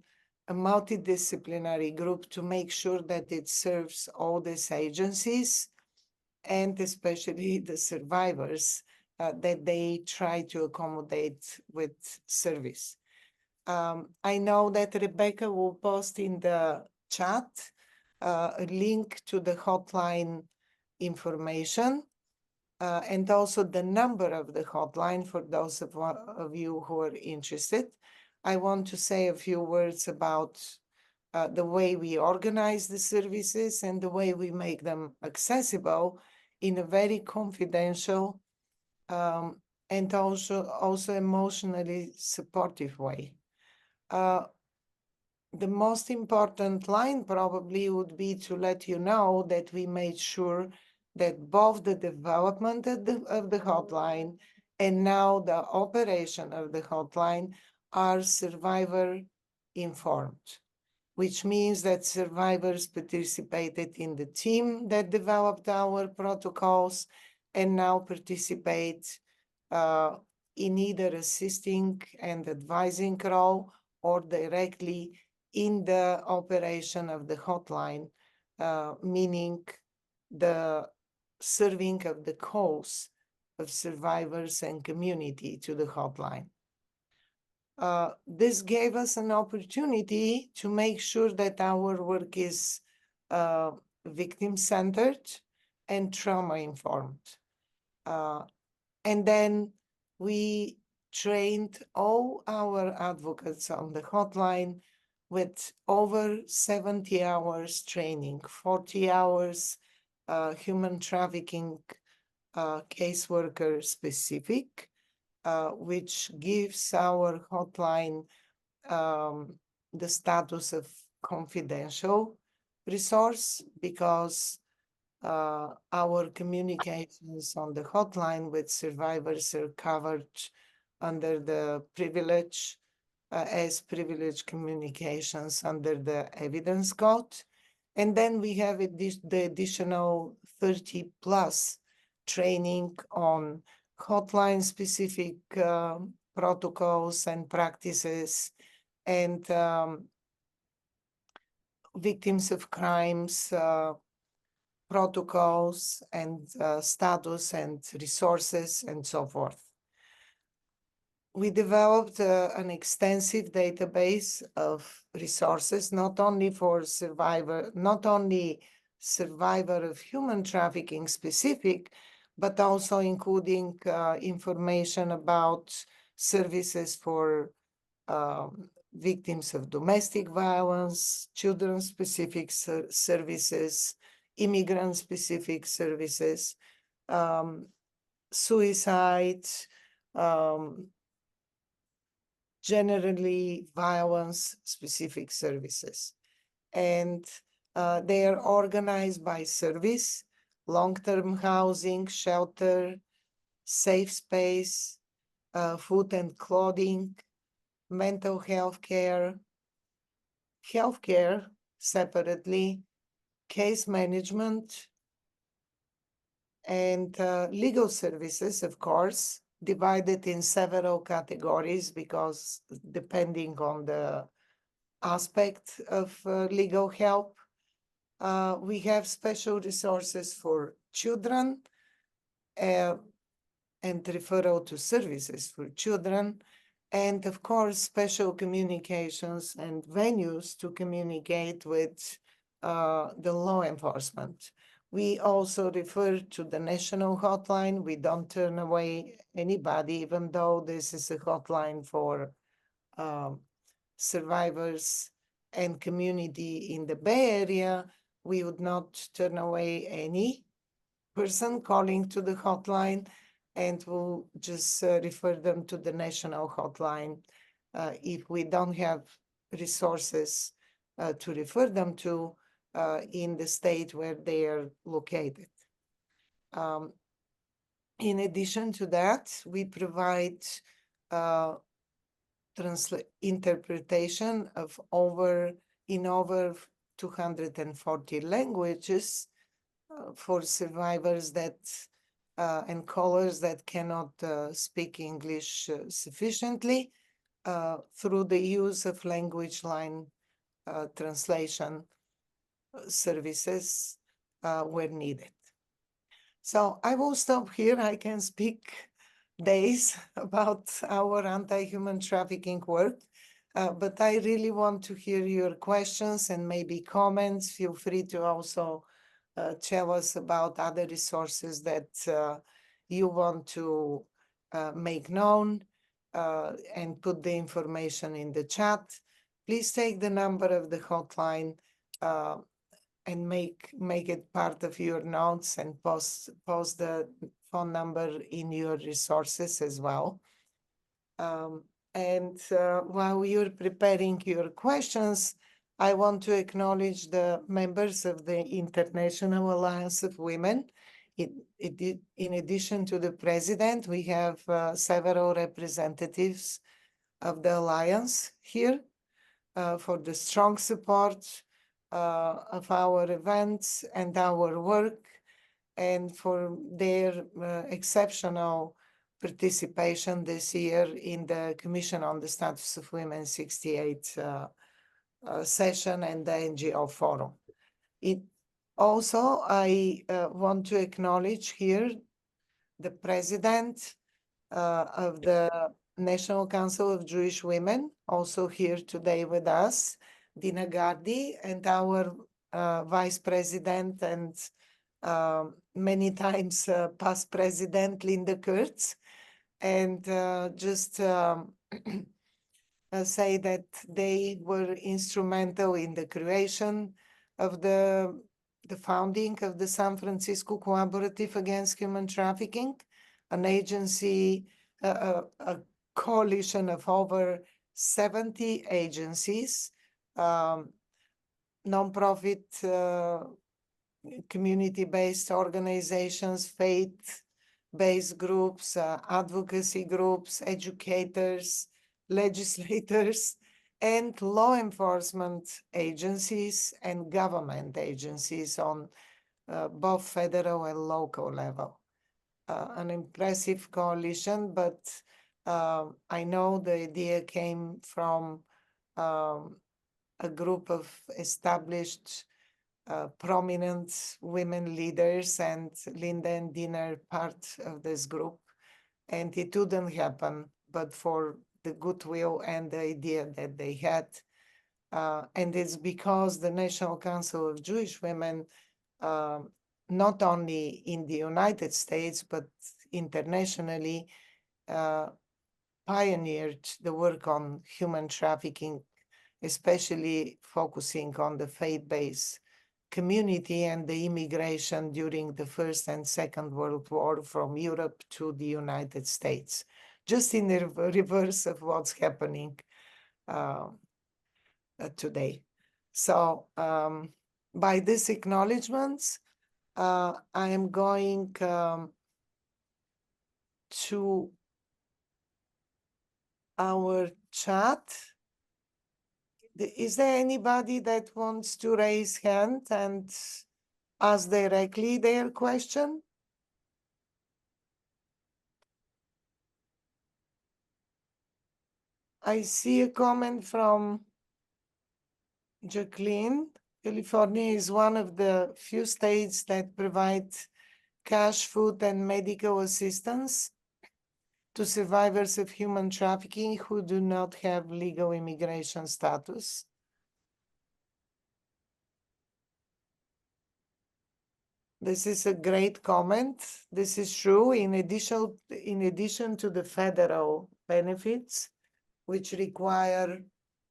a multidisciplinary group to make sure that it serves all these agencies and especially the survivors that they try to accommodate with service. I know that Rebecca will post in the chat a link to the hotline information and also the number of the hotline for those of you who are interested. I want to say a few words about the way we organize the services and the way we make them accessible in a very confidential and also emotionally supportive way. The most important line probably would be to let you know that we made sure that both the development of the hotline and now the operation of the hotline are survivor informed, which means that survivors participated in the team that developed our protocols and now participate in either assisting and advising role or directly in the operation of the hotline, meaning the serving of the cause of survivors and community to the hotline. This gave us an opportunity to make sure that our work is victim-centered and trauma-informed. And then we trained all our advocates on the hotline with over 70 hours training, 40 hours human trafficking caseworker specific, which gives our hotline the status of confidential resource because our communications on the hotline with survivors are covered under the privilege as privileged communications under the evidence code. And then we have the additional 30 plus training on hotline specific protocols and practices and victims of crimes protocols and status and resources and so forth. We developed an extensive database of resources, not only survivor of human trafficking specific, but also including information about services for victims of domestic violence, children-specific services, immigrant-specific services, suicide, generally violence-specific services. And they are organized by service, long-term housing, shelter, safe space, food and clothing, mental health care, healthcare separately, case management, and legal services, of course, divided in several categories because depending on the aspect of legal help. We have special resources for children and referral to services for children. And of course, special communications and venues to communicate with the law enforcement. We also refer to the national hotline. We don't turn away anybody, even though this is a hotline for survivors and community in the Bay Area. We would not turn away any person calling to the hotline, and we'll just refer them to the national hotline if we don't have resources to refer them to in the state where they are located. In addition to that, we provide interpretation of over 240 languages for survivors that and callers that cannot speak English sufficiently through the use of language line translation services where needed. So I will stop here. I can speak days about our anti-human trafficking work, but I really want to hear your questions and maybe comments. Feel free to also tell us about other resources that you want to make known and put the information in the chat. Please take the number of the hotline and make it part of your notes and post the phone number in your resources as well. And while you're preparing your questions, I want to acknowledge the members of the International Alliance of Women. In addition to the president, we have several representatives of the Alliance here for the strong support of our events and our work, and for their exceptional participation this year in the Commission on the Status of Women 68 session and the NGO Forum. I want to acknowledge here the president of the National Council of Jewish Women, also here today with us, Dina Gardi, and our vice president and many times past president, Linda Kurtz. and just say that they were instrumental in the creation of the founding of the San Francisco Collaborative Against Human Trafficking, an agency, a coalition of over 70 agencies, nonprofit, community-based organizations, faith-based groups, advocacy groups, educators, legislators, and law enforcement agencies and government agencies on both federal and local level. An impressive coalition, but I know the idea came from a group of established prominent women leaders, and Linda and Dina are part of this group. And it wouldn't happen but for the goodwill and the idea that they had. And it's because the National Council of Jewish Women, not only in the United States, but internationally, pioneered the work on human trafficking, especially focusing on the faith-based community and the immigration during the First and Second World War from Europe to the United States, just in the reverse of what's happening today. So by these acknowledgements, I am going to our chat. Is there anybody that wants to raise hand and ask directly their question? I see a comment from Jacqueline. California is one of the few states that provide cash, food, and medical assistance to survivors of human trafficking who do not have legal immigration status. This is a great comment. This is true. In addition to the federal benefits, which require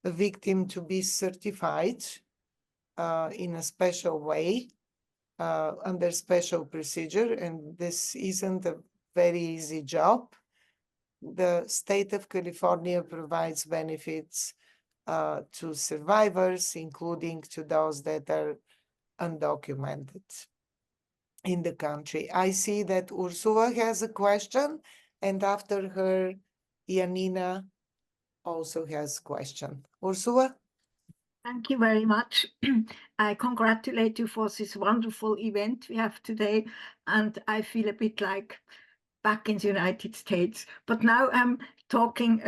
a victim to be certified in a special way under special procedure, and this isn't a very easy job. The state of California provides benefits to survivors, including to those that are undocumented in the country. I see that Ursula has a question, and after her, Janina also has a question. Ursula? Thank you very much. I congratulate you for this wonderful event we have today, and I feel a bit like back in the United States. But now I'm talking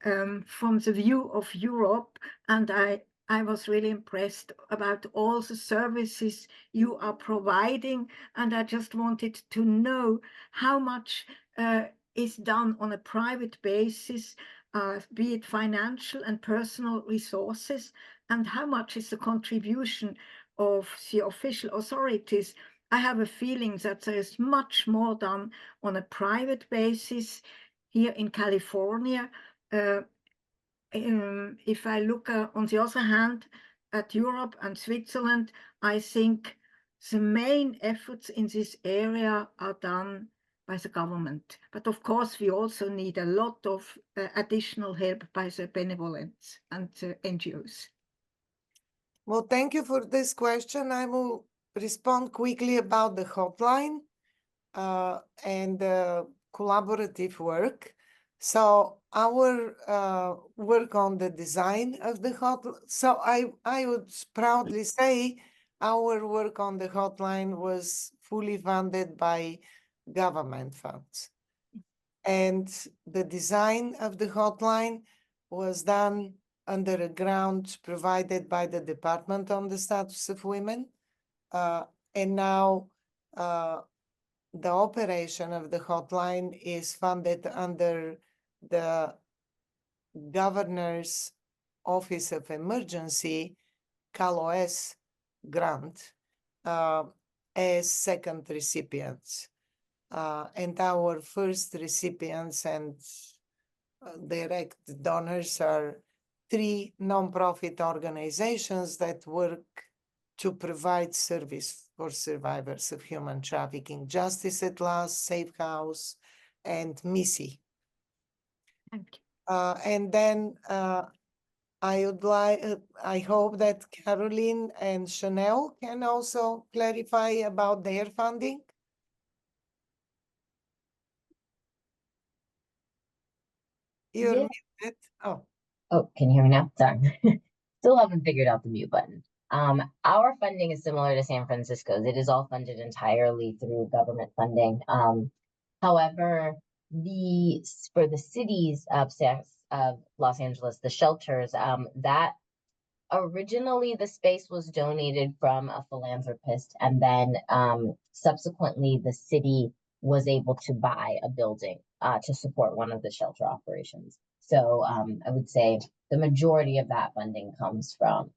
from the view of Europe, and I was really impressed about all the services you are providing, and I just wanted to know how much is done on a private basis, be it financial and personal resources, and how much is the contribution of the official authorities. I have a feeling that there is much more done on a private basis here in California. If I look on the other hand at Europe and Switzerland, I think the main efforts in this area are done by the government. But of course, we also need a lot of additional help by the benevolence and the NGOs. Well, thank you for this question. I will respond quickly about the hotline and collaborative work. So our work on the design of the hotline, so I would proudly say our work on the hotline was fully funded by government funds. And the design of the hotline was done under a grant provided by the Department on the Status of Women. And now the operation of the hotline is funded under the Governor's Office of Emergency, CalOS grant, as second recipients. And our first recipients and direct donors are 3 nonprofit organizations that work to provide service for survivors of human trafficking: Justice at Last, Safe House, and MISI. Thank you. And then I would like, I hope that Caroline and Chanel can also clarify about their funding. You're Yeah. muted. Oh, Oh, can you hear me now? Sorry. Still haven't figured out the mute button. Our funding is similar to San Francisco's. It is all funded entirely through government funding. However, for the cities of Los Angeles, the shelters, that originally the space was donated from a philanthropist, and then subsequently the city was able to buy a building to support one of the shelter operations. So I would say the majority of that funding comes from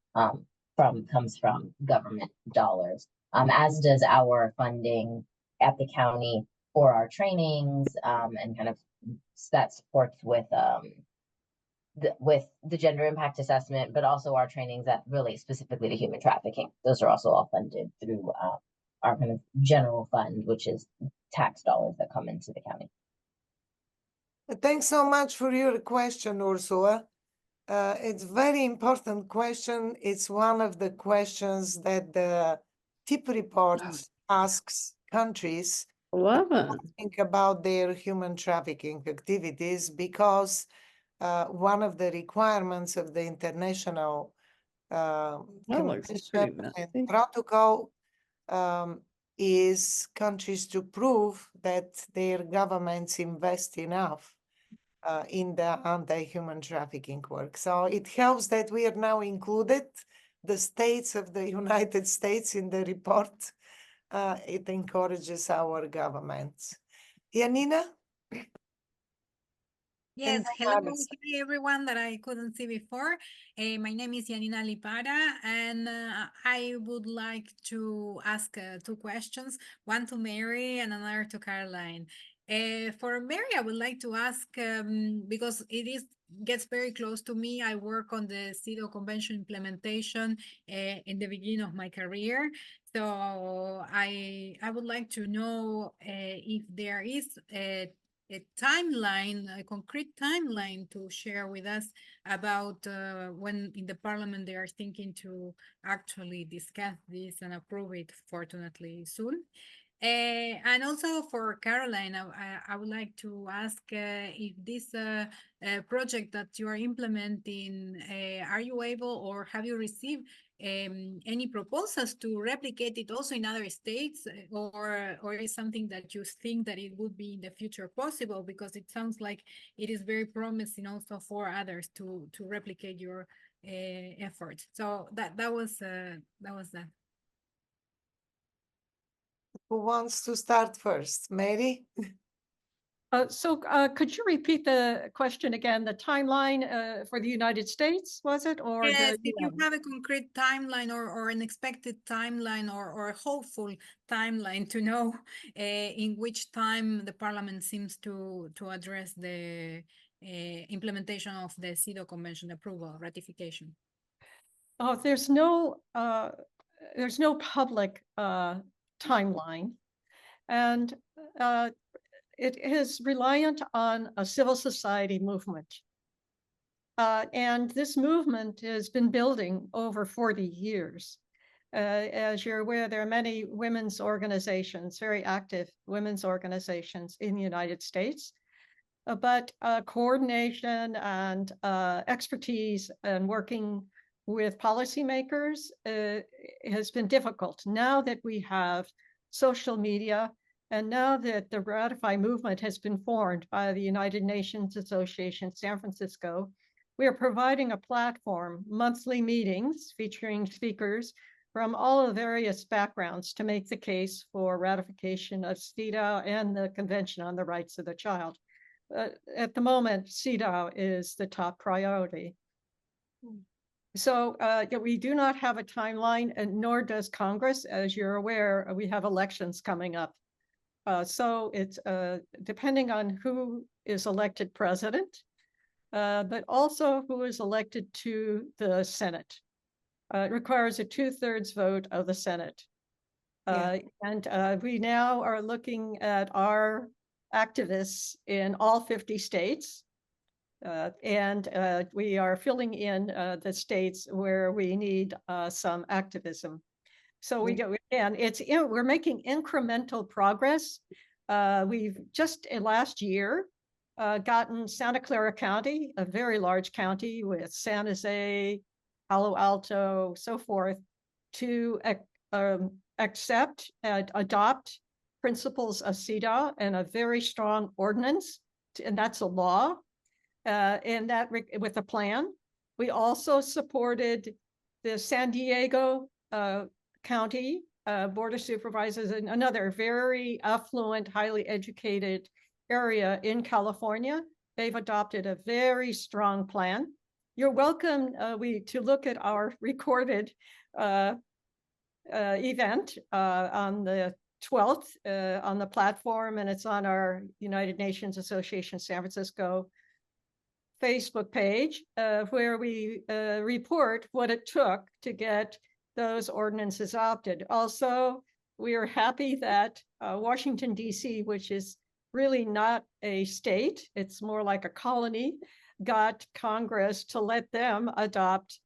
government dollars, as does our funding at the county for our trainings, and kind of that supports with the gender impact assessment, but also our trainings that relate specifically to human trafficking. Those are also all funded through our kind of general fund, which is tax dollars that come into the county. thanks so much for your question, Ursula. It's a very important question. It's one of the questions that the TIP report asks countries Love it. think about their human trafficking activities, because one of the requirements of the international That looks pretty convention and messy. protocol is countries to prove that their governments invest enough in the anti-human trafficking work. So it helps that we are now included, the states of the United States, in the report. It encourages our governments. Yanina? Yes, And hello, Carlos. hi everyone that I couldn't see before. My name is Yanina Lipara, and I would like to ask 2 questions, one to Mary and another to Caroline. For Mary, I would like to ask, because gets very close to me. I work on the CEDAW Convention implementation in the beginning of my career. So I would like to know if there is a timeline, a concrete timeline to share with us about when in the parliament they are thinking to actually discuss this and approve it, fortunately soon. And also for Caroline, I would like to ask if this project that you are implementing, are you able or have you received any proposals to replicate it also in other states, or is something that you think that it would be in the future possible? Because it sounds like it is very promising also for others to replicate your efforts. So that was that. Who wants to start first? Mary? Could you repeat the question again? The timeline for the United States, was it, or Yes, the if you UN? have a concrete timeline or an expected timeline or a hopeful timeline to know in which time the parliament seems to address the implementation of the CEDAW Convention approval, ratification. Oh, there's no public timeline, and it is reliant on a civil society movement. And this movement has been building over 40 years. As you're aware, there are many women's organizations, very active women's organizations in the United States. But coordination and expertise and working with policymakers has been difficult. Now that we have social media, and now that the Ratify movement has been formed by the United Nations Association San Francisco, we are providing a platform, monthly meetings featuring speakers from all the various backgrounds to make the case for ratification of CEDAW and the Convention on the Rights of the Child. At the moment, CEDAW is the top priority. So we do not have a timeline, and nor does Congress. As you're aware, we have elections coming up. So it's depending on who is elected president, but also who is elected to the Senate. It requires a 2/3 vote of the Senate. And we now are looking at our activists in all 50 states. And we are filling in the states where we need some activism. So we go, and we're making incremental progress. We've just last year gotten Santa Clara County, a very large county with San Jose, Palo Alto, so forth, to accept and adopt principles of CEDAW and a very strong ordinance, and that's a law, and that with a plan. We also supported the San Diego County Board of Supervisors, and another very affluent, highly educated area in California. They've adopted a very strong plan. You're welcome to look at our recorded event on the 12th on the platform, and it's on our United Nations Association San Francisco Facebook page, where we report what it took to get those ordinances adopted. Also, we are happy that Washington, D.C., which is really not a state, it's more like a colony, got Congress to let them adopt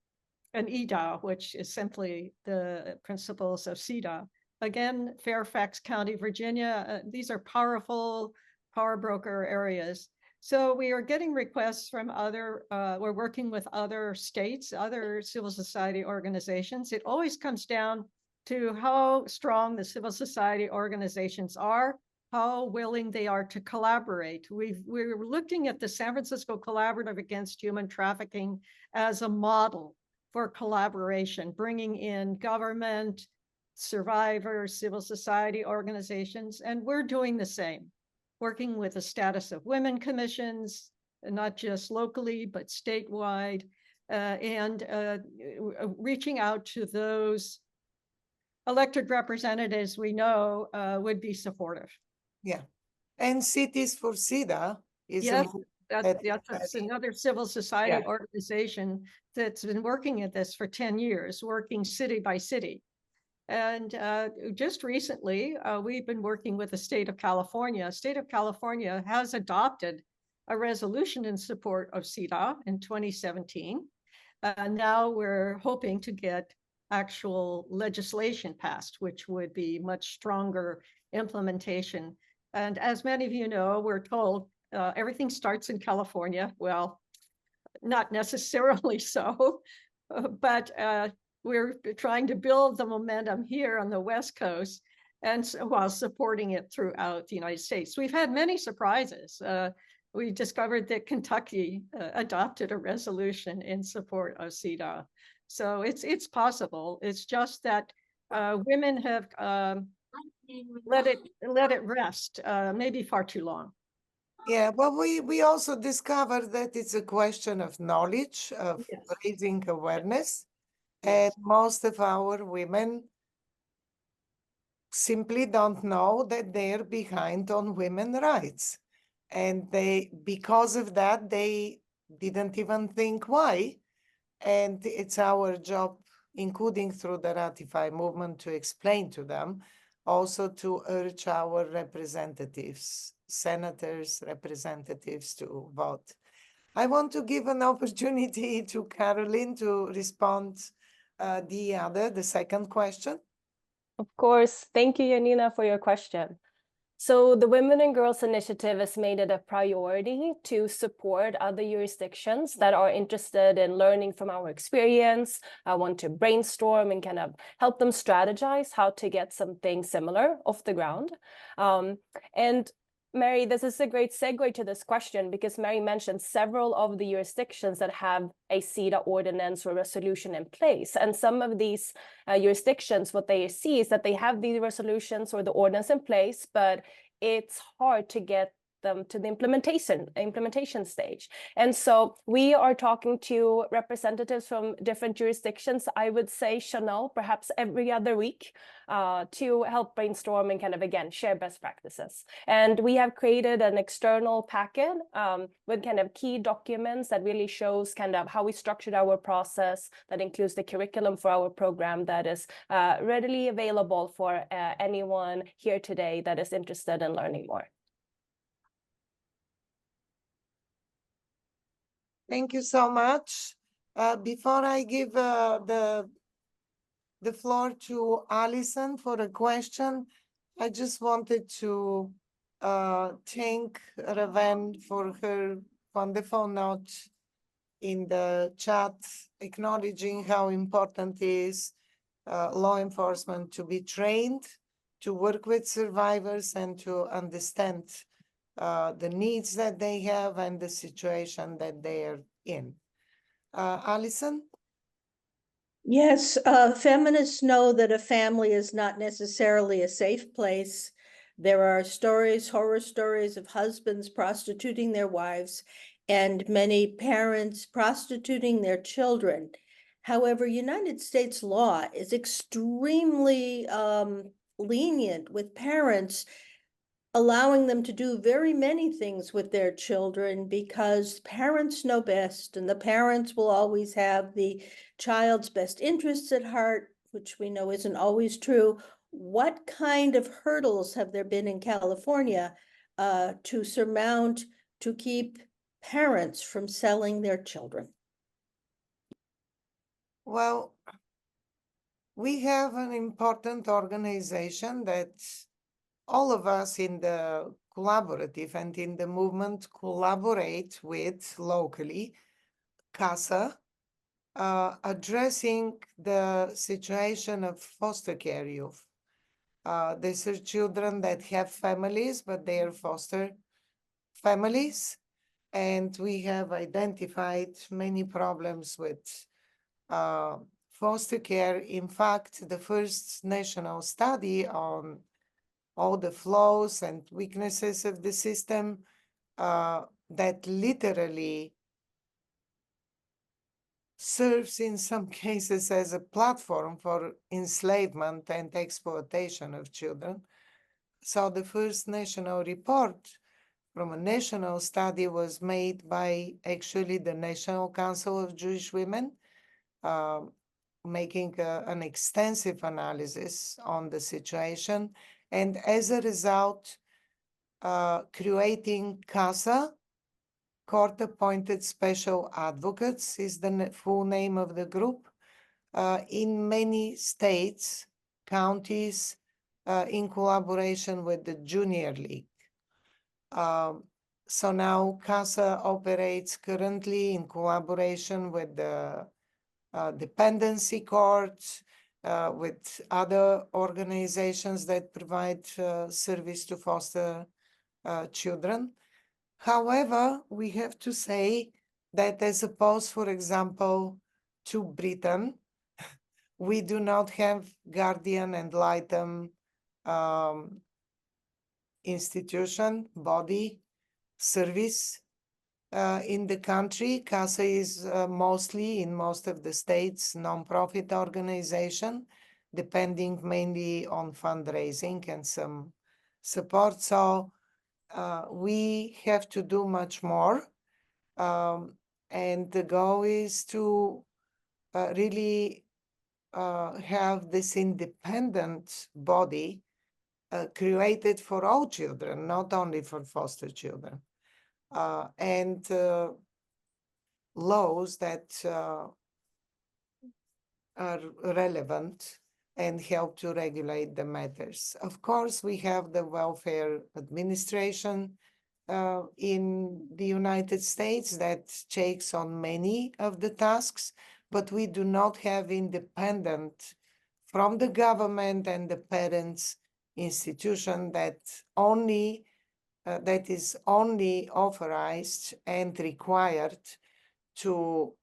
an EDAW, which is simply the principles of CEDAW. Again, Fairfax County, Virginia, these are powerful power broker areas. So we are getting requests from we're working with other states, other civil society organizations. It always comes down to how strong the civil society organizations are, how willing they are to collaborate. We're looking at the San Francisco Collaborative Against Human Trafficking as a model for collaboration, bringing in government, survivors, civil society organizations, and we're doing the same, working with the Status of Women commissions, not just locally, but statewide, and reaching out to those elected representatives we know would be supportive. Yeah. And Cities for CEDAW is yes, that's another civil society organization that's been working at this for 10 years, working city by city. And just recently, we've been working with the state of California. State of California has adopted a resolution in support of CEDAW in 2017. Now we're hoping to get actual legislation passed, which would be much stronger implementation. And as many of you know, we're told everything starts in California. Well, not necessarily so, but we're trying to build the momentum here on the West Coast, and while supporting it throughout the United States. We've had many surprises. We discovered that Kentucky adopted a resolution in support of CEDAW. So it's possible. It's just that women have let it rest, maybe far too long. Yeah, well, we also discovered that it's a question of knowledge, of raising awareness. And most of our women simply don't know that they're behind on women's rights. And because of that, they didn't even think why. And it's our job, including through the Ratify movement, to explain to them, also to urge our representatives, senators, representatives to vote. I want to give an opportunity to Caroline to respond the second question. Of course. Thank you, Janina, for your question. So the Women and Girls Initiative has made it a priority to support other jurisdictions that are interested in learning from our experience. I want to brainstorm and kind of help them strategize how to get something similar off the ground. And Mary, this is a great segue to this question, because Mary mentioned several of the jurisdictions that have a CEDAW ordinance or resolution in place. And some of these jurisdictions, what they see is that they have these resolutions or the ordinance in place, but it's hard to get them to the implementation stage. And so we are talking to representatives from different jurisdictions, I would say, Chanel, perhaps every other week, to help brainstorm and kind of, again, share best practices. And we have created an external packet with kind of key documents that really shows kind of how we structured our process, that includes the curriculum for our program, that is readily available for anyone here today that is interested in learning more. Thank you so much. Before I give the floor to Alison for a question, I just wanted to thank Raven for her wonderful note in the chat, acknowledging how important it is law enforcement to be trained, to work with survivors and to understand the needs that they have and the situation that they are in. Alison? Yes, feminists know that a family is not necessarily a safe place. There are stories, horror stories of husbands prostituting their wives and many parents prostituting their children. However, United States law is extremely lenient with parents, allowing them to do very many things with their children because parents know best, and the parents will always have the child's best interests at heart, which we know isn't always true. What kind of hurdles have there been in California to surmount to keep parents from selling their children? Well, we have an important organization that all of us in the collaborative and in the movement collaborate with locally, CASA, addressing the situation of foster care youth. These are children that have families, but they are foster families. And we have identified many problems with foster care. In fact, the first national study on all the flaws and weaknesses of the system that literally serves in some cases as a platform for enslavement and exploitation of children. So the first national report from a national study was made by actually the National Council of Jewish Women, making an extensive analysis on the situation. And as a result, creating CASA, Court-Appointed Special Advocates is the full name of the group, in many states, counties, in collaboration with the Junior League. So now CASA operates currently in collaboration with the dependency courts, with other organizations that provide service to foster children. However, we have to say that as opposed, for example, to Britain, we do not have guardian ad litem institution, body, service in the country. CASA is mostly, in most of the states, nonprofit organization, depending mainly on fundraising and some support. So we have to do much more. And the goal is to really have this independent body created for all children, not only for foster children. And laws that are relevant and help to regulate the matters. Of course, we have the Welfare Administration in the United States that takes on many of the tasks, but we do not have independent from the government and the parents institution that is only authorized and required to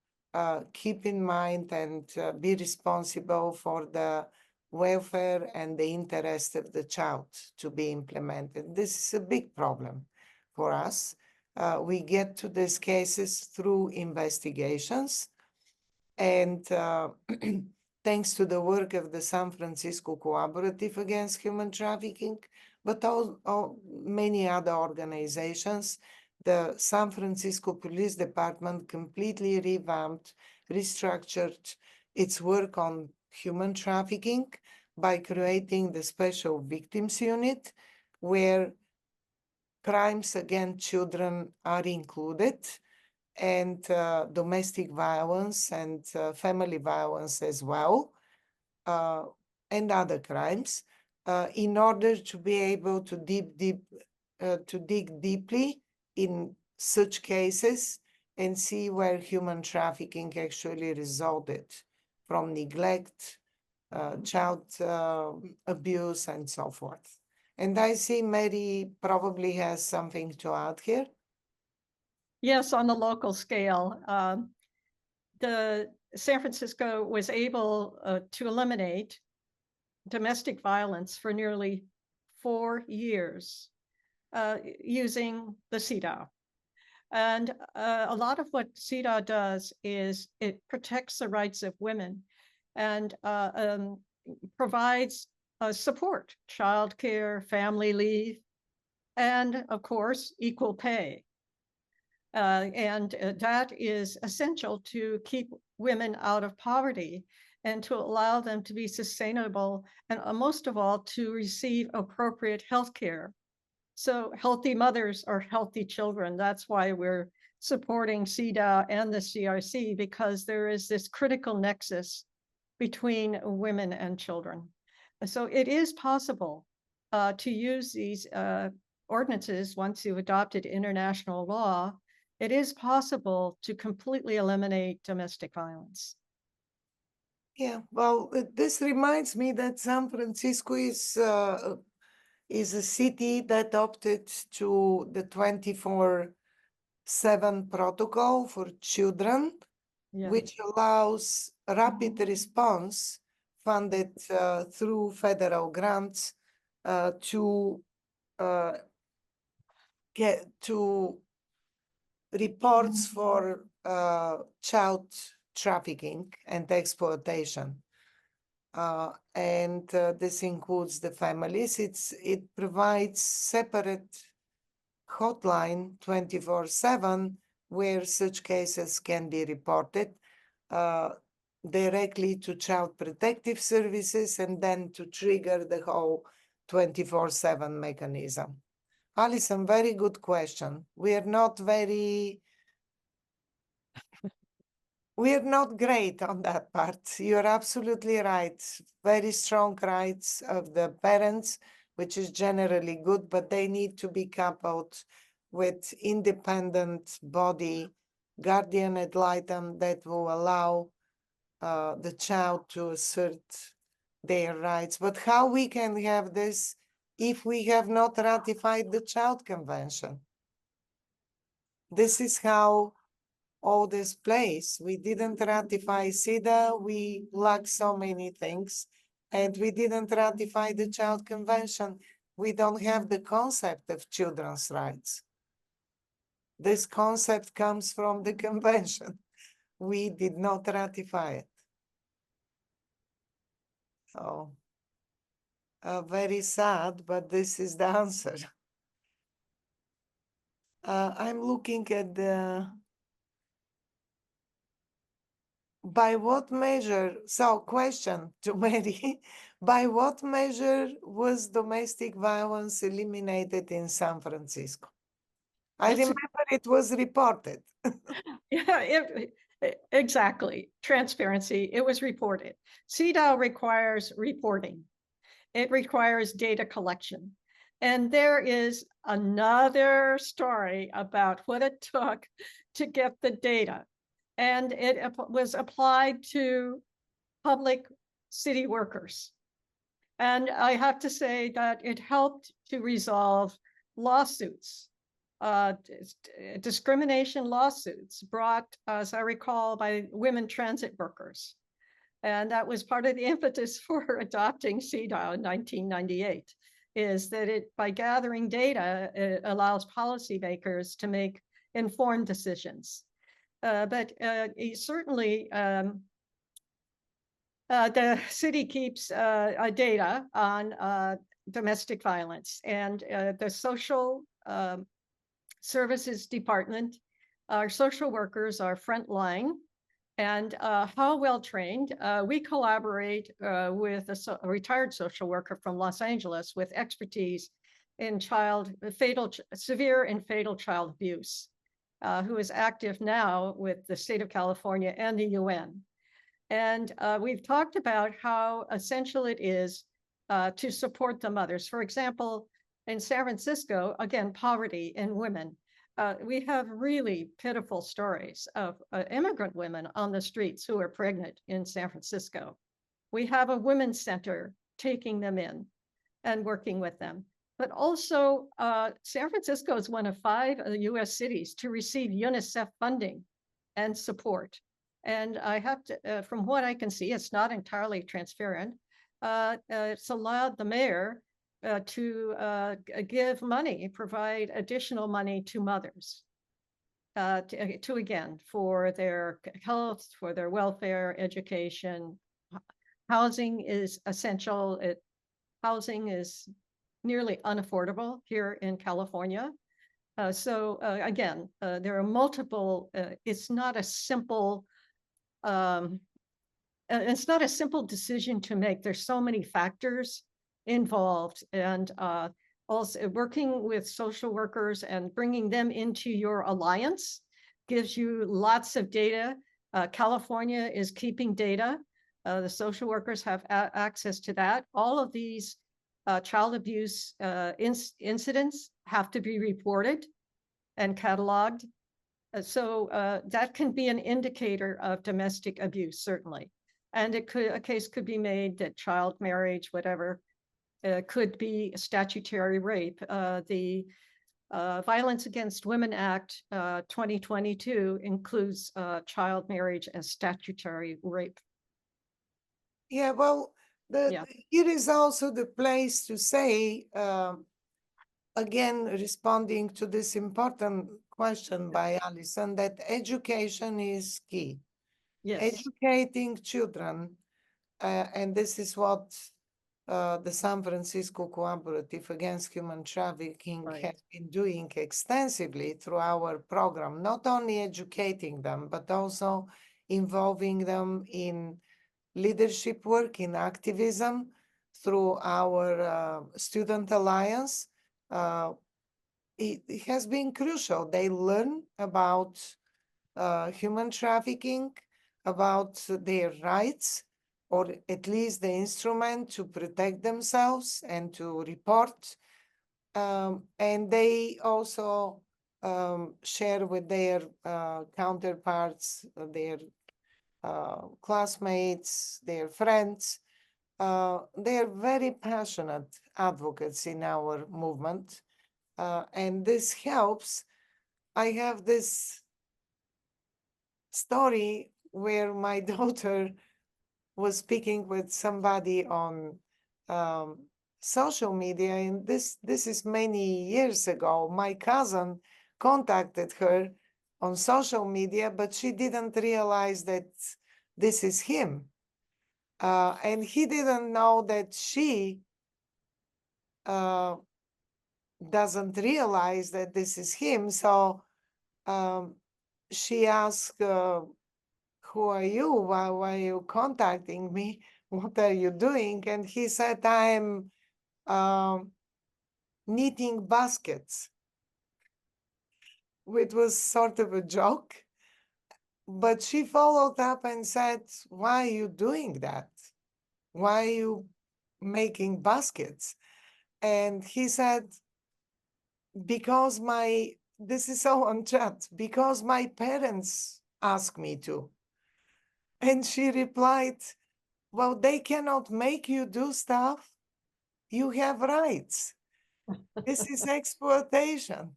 keep in mind and be responsible for the welfare and the interest of the child to be implemented. This is a big problem for us. We get to these cases through investigations. And thanks to the work of the San Francisco Cooperative Against Human Trafficking, but many other organizations, the San Francisco Police Department completely revamped, restructured its work on human trafficking by creating the Special Victims Unit, where crimes against children are included, and domestic violence and family violence as well, and other crimes, in order to be able to dig deeply in such cases and see where human trafficking actually resulted from neglect, child abuse, and so forth. And I see Mary probably has something to add here. Yes, on the local scale, the San Francisco was able to eliminate domestic violence for nearly 4 years using the CEDAW. And a lot of what CEDAW does is it protects the rights of women and provides support, childcare, family leave, and of course, equal pay. And that is essential to keep women out of poverty and to allow them to be sustainable and most of all, to receive appropriate health care. So healthy mothers are healthy children. That's why we're supporting CEDAW and the CRC, because there is this critical nexus between women and children. So it is possible to use these ordinances once you've adopted international law. It is possible to completely eliminate domestic violence. Yeah, well, this reminds me that San Francisco is a city that opted to the 24/7 protocol for children, Yeah. which allows rapid response funded through federal grants to get to reports for child trafficking and exploitation. And this includes the families. It provides separate hotline 24/7 where such cases can be reported directly to Child Protective Services and then to trigger the whole 24/7 mechanism. Alison, very good question. We are not great on that part. You're absolutely right. Very strong rights of the parents, which is generally good, but they need to be coupled with independent body, guardian ad litem, that will allow the child to assert their rights. But how we can have this if we have not ratified the Child Convention? This is how all this plays. We didn't ratify CEDAW, we lack so many things, and we didn't ratify the Child Convention. We don't have the concept of children's rights. This concept comes from the convention. We did not ratify it. So, very sad, but this is the answer. I'm looking at the by what measure, so question to Mary, by what measure was domestic violence eliminated in San Francisco? I remember it was reported. Yeah, exactly. Transparency, it was reported. CEDAW requires reporting. It requires data collection. And there is another story about what it took to get the data. And it was applied to public city workers. And I have to say that it helped to resolve lawsuits, discrimination lawsuits brought, as I recall, by women transit workers. And that was part of the impetus for adopting CEDAW in 1998. is that by gathering data, it allows policymakers to make informed decisions. But certainly, the city keeps data on domestic violence, and the social services department, our social workers are frontline, and how well trained. We collaborate with a retired social worker from Los Angeles with expertise in severe and fatal child abuse, who is active now with the state of California and the UN. And we've talked about how essential it is to support the mothers. For example, in San Francisco, again, poverty in women. We have really pitiful stories of immigrant women on the streets who are pregnant in San Francisco. We have a women's center taking them in and working with them. But also, San Francisco is one of 5 US cities to receive UNICEF funding and support. And I have to, from what I can see, it's not entirely transparent. It's allowed the mayor to give money, provide additional money to mothers, to again, for their health, for their welfare, education. Housing is essential. Housing is nearly unaffordable here in California. So again, there are multiple, it's not a simple decision to make. There's so many factors involved, and also working with social workers and bringing them into your alliance gives you lots of data. California is keeping data. The social workers have access to that. All of these child abuse incidents have to be reported and cataloged. So that can be an indicator of domestic abuse, certainly. And a case could be made that child marriage, whatever, could be statutory rape. The Violence Against Women Act 2022 includes child marriage as statutory rape. Yeah, well, here is also the place to say, again, responding to this important question by Alison, that education is key. Yes. Educating children, and this is what the San Francisco Cooperative Against Human Trafficking has been doing extensively through our program, not only educating them, but also involving them in leadership work, in activism through our Student Alliance. It has been crucial. They learn about human trafficking, about their rights, or at least the instrument to protect themselves and to report. And they also share with their counterparts, their classmates, their friends. They're very passionate advocates in our movement. And this helps. I have this story where my daughter was speaking with somebody on social media, and this is many years ago. My cousin contacted her on social media, but she didn't realize that this is him. And he didn't know that she doesn't realize that this is him. So she asked, who are you? Why are you contacting me? What are you doing? And he said, I'm knitting baskets, which was sort of a joke. But she followed up and said, why are you doing that? Why are you making baskets? And he said, because this is so on chat, because my parents asked me to. And she replied, well, they cannot make you do stuff. You have rights. This is exploitation.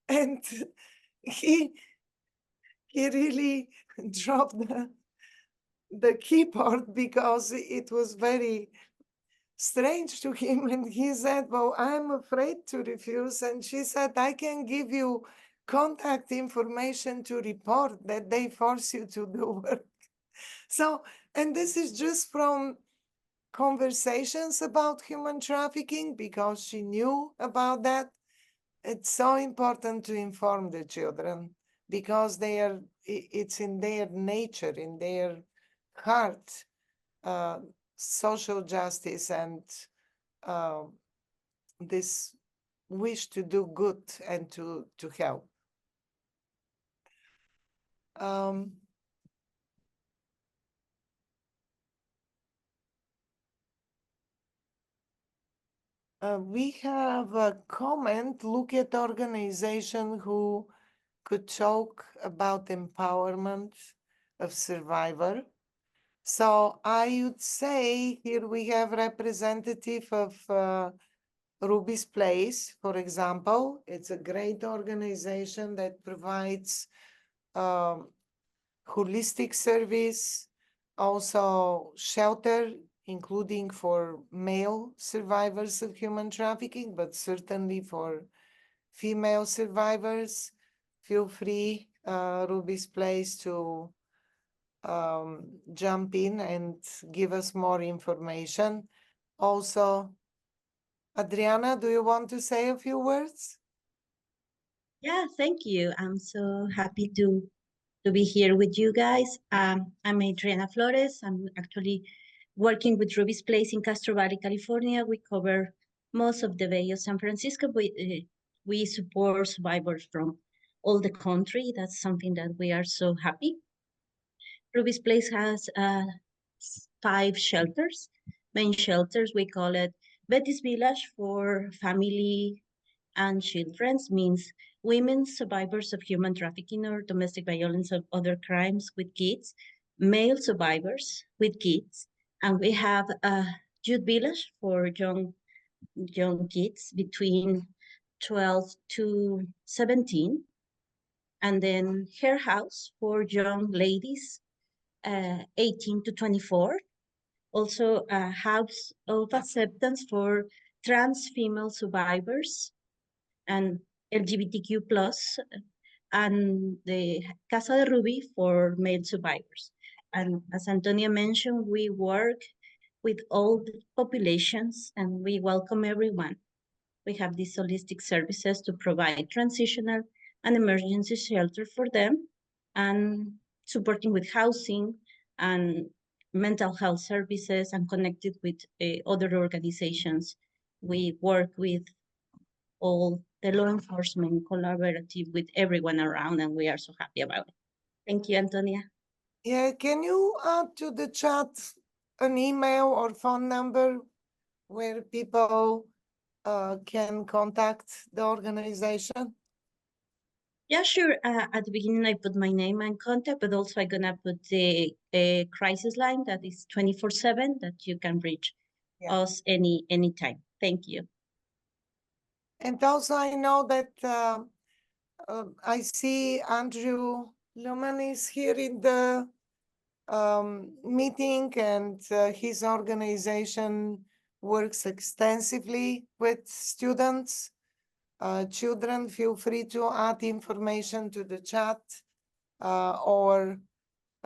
And he really dropped the keyboard because it was very strange to him. And he said, well, I'm afraid to refuse. And she said, I can give you contact information to report that they force you to do work. So, and this is just from conversations about human trafficking because she knew about that. It's so important to inform the children because it's in their nature, in their heart, social justice and uh, this wish to do good and to help. We have a comment, look at organization who could talk about empowerment of survivor. So I would say here we have representative of Ruby's Place, for example. It's a great organization that provides holistic service, also shelter, including for male survivors of human trafficking, but certainly for female survivors. Feel free, Ruby's Place, to jump in and give us more information. Also, Adriana, do you want to say a few words? Yeah, thank you. I'm so happy to be here with you guys. I'm Adriana Flores. I'm actually working with Ruby's Place in Castro Valley, California. We cover most of the Bay of San Francisco. We support survivors from all the country. That's something that we are so happy. Ruby's Place has 5 shelters, main shelters. We call it Betty's Village for family and children's, means women survivors of human trafficking or domestic violence or other crimes with kids, male survivors with kids, and we have a youth village for young kids between 12 to 17, and then Hair House for young ladies 18 to 24. Also a house of acceptance for trans female survivors and LGBTQ plus, and the Casa de Ruby for male survivors. And as Antonia mentioned, we work with all the populations and we welcome everyone. We have these holistic services to provide transitional and emergency shelter for them, and supporting with housing and mental health services, and connected with other organizations. We work with all the law enforcement, collaborative with everyone around, and we are so happy about it. Thank you, Antonia. Yeah, can you add to the chat an email or phone number where people can contact the organization? Yeah, sure. At the beginning, I put my name and contact, but also I'm gonna put the crisis line that is 24/7 that you can reach us anytime. Thank you. And also, I know that I see Andrew Luman is here in the meeting, and his organization works extensively with students. Children, feel free to add information to the chat or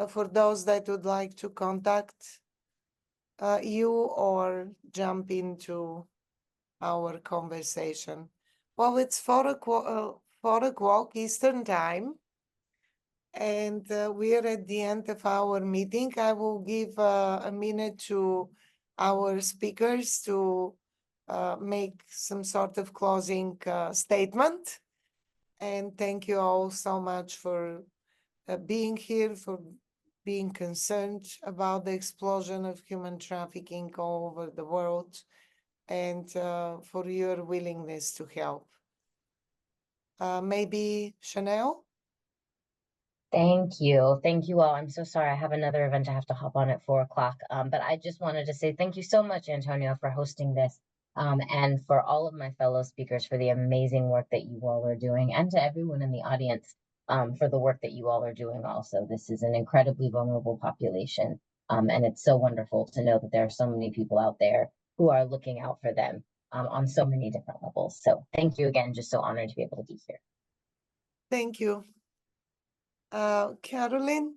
for those that would like to contact you or jump into our conversation. Well, it's 4 o'clock Eastern time, and we are at the end of our meeting. I will give a minute to our speakers to make some sort of closing statement. And thank you all so much for being here, for being concerned about the explosion of human trafficking all over the world, and for your willingness to help. Maybe Chanel? Thank you. Thank you all. I'm so sorry. I have another event I have to hop on at 4 o'clock. But I just wanted to say thank you so much, Antonio, for hosting this. And for all of my fellow speakers for the amazing work that you all are doing, and to everyone in the audience for the work that you all are doing also. This is an incredibly vulnerable population. And it's so wonderful to know that there are so many people out there who are looking out for them on so many different levels. So thank you again. Just so honored to be able to be here. Thank you. Carolyn?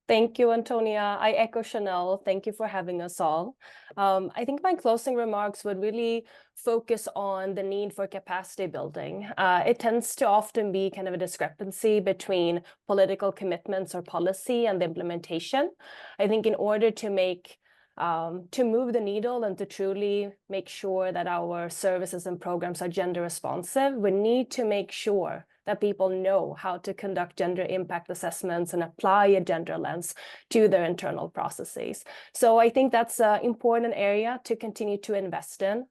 Thank you, Antonia. I echo Chanel. Thank you for having us all. I think my closing remarks would really focus on the need for capacity building. It tends to often be kind of a discrepancy between political commitments or policy and the implementation. I think in order to move the needle and to truly make sure that our services and programs are gender responsive, we need to make sure that people know how to conduct gender impact assessments and apply a gender lens to their internal processes. So I think that's an important area to continue to invest in.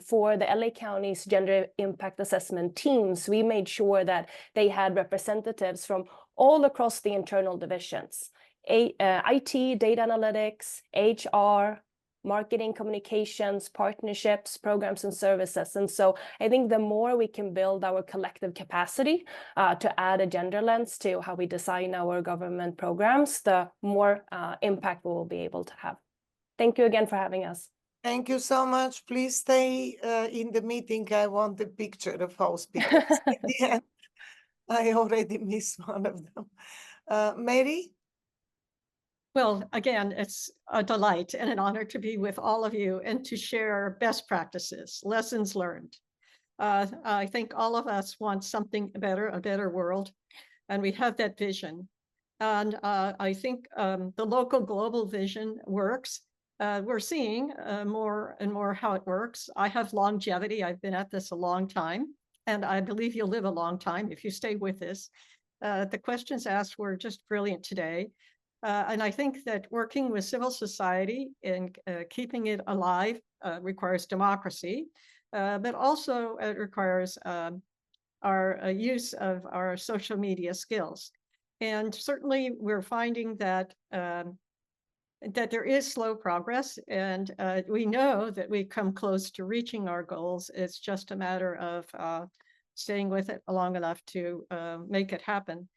For the LA County's gender impact assessment teams, we made sure that they had representatives from all across the internal divisions, IT, data analytics, HR, marketing, communications, partnerships, programs, and services. And so I think the more we can build our collective capacity to add a gender lens to how we design our government programs, the more impact we will be able to have. Thank you again for having us. Thank you so much. Please stay in the meeting. I want a picture of all speakers. At the end, I already missed one of them. Mary? Well, again, it's a delight and an honor to be with all of you and to share best practices, lessons learned. I think all of us want something better, a better world, and we have that vision. And I think the local global vision works. We're seeing more and more how it works. I have longevity. I've been at this a long time, and I believe you'll live a long time if you stay with this. The questions asked were just brilliant today. And I think that working with civil society and keeping it alive requires democracy, but also it requires our use of our social media skills. And certainly we're finding that that there is slow progress, and we know that we come close to reaching our goals. It's just a matter of staying with it long enough to make it happen.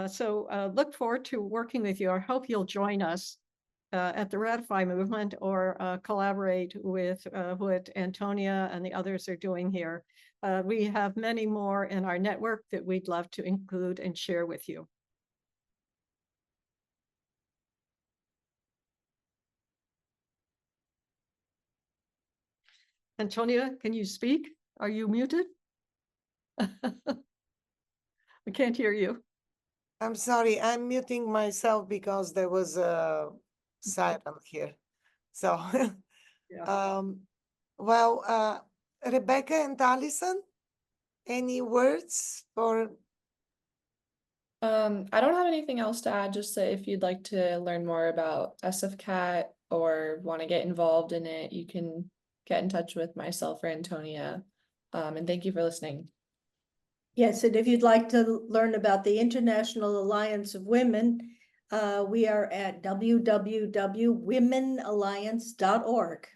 So look forward to working with you. I hope you'll join us at the Ratify movement or collaborate with what Antonia and the others are doing here. We have many more in our network that we'd love to include and share with you. Antonia, can you speak? Are you muted? We can't hear you. I'm sorry, I'm muting myself because there was a siren here. So, Yeah. well, Rebecca and Allison, any words for? I don't have anything else to add, just that if you'd like to learn more about SFCAT or want to get involved in it, you can get in touch with myself or Antonia. And thank you for listening. Yes, and if you'd like to learn about the International Alliance of Women, we are at www.womenalliance.org.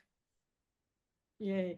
Yay.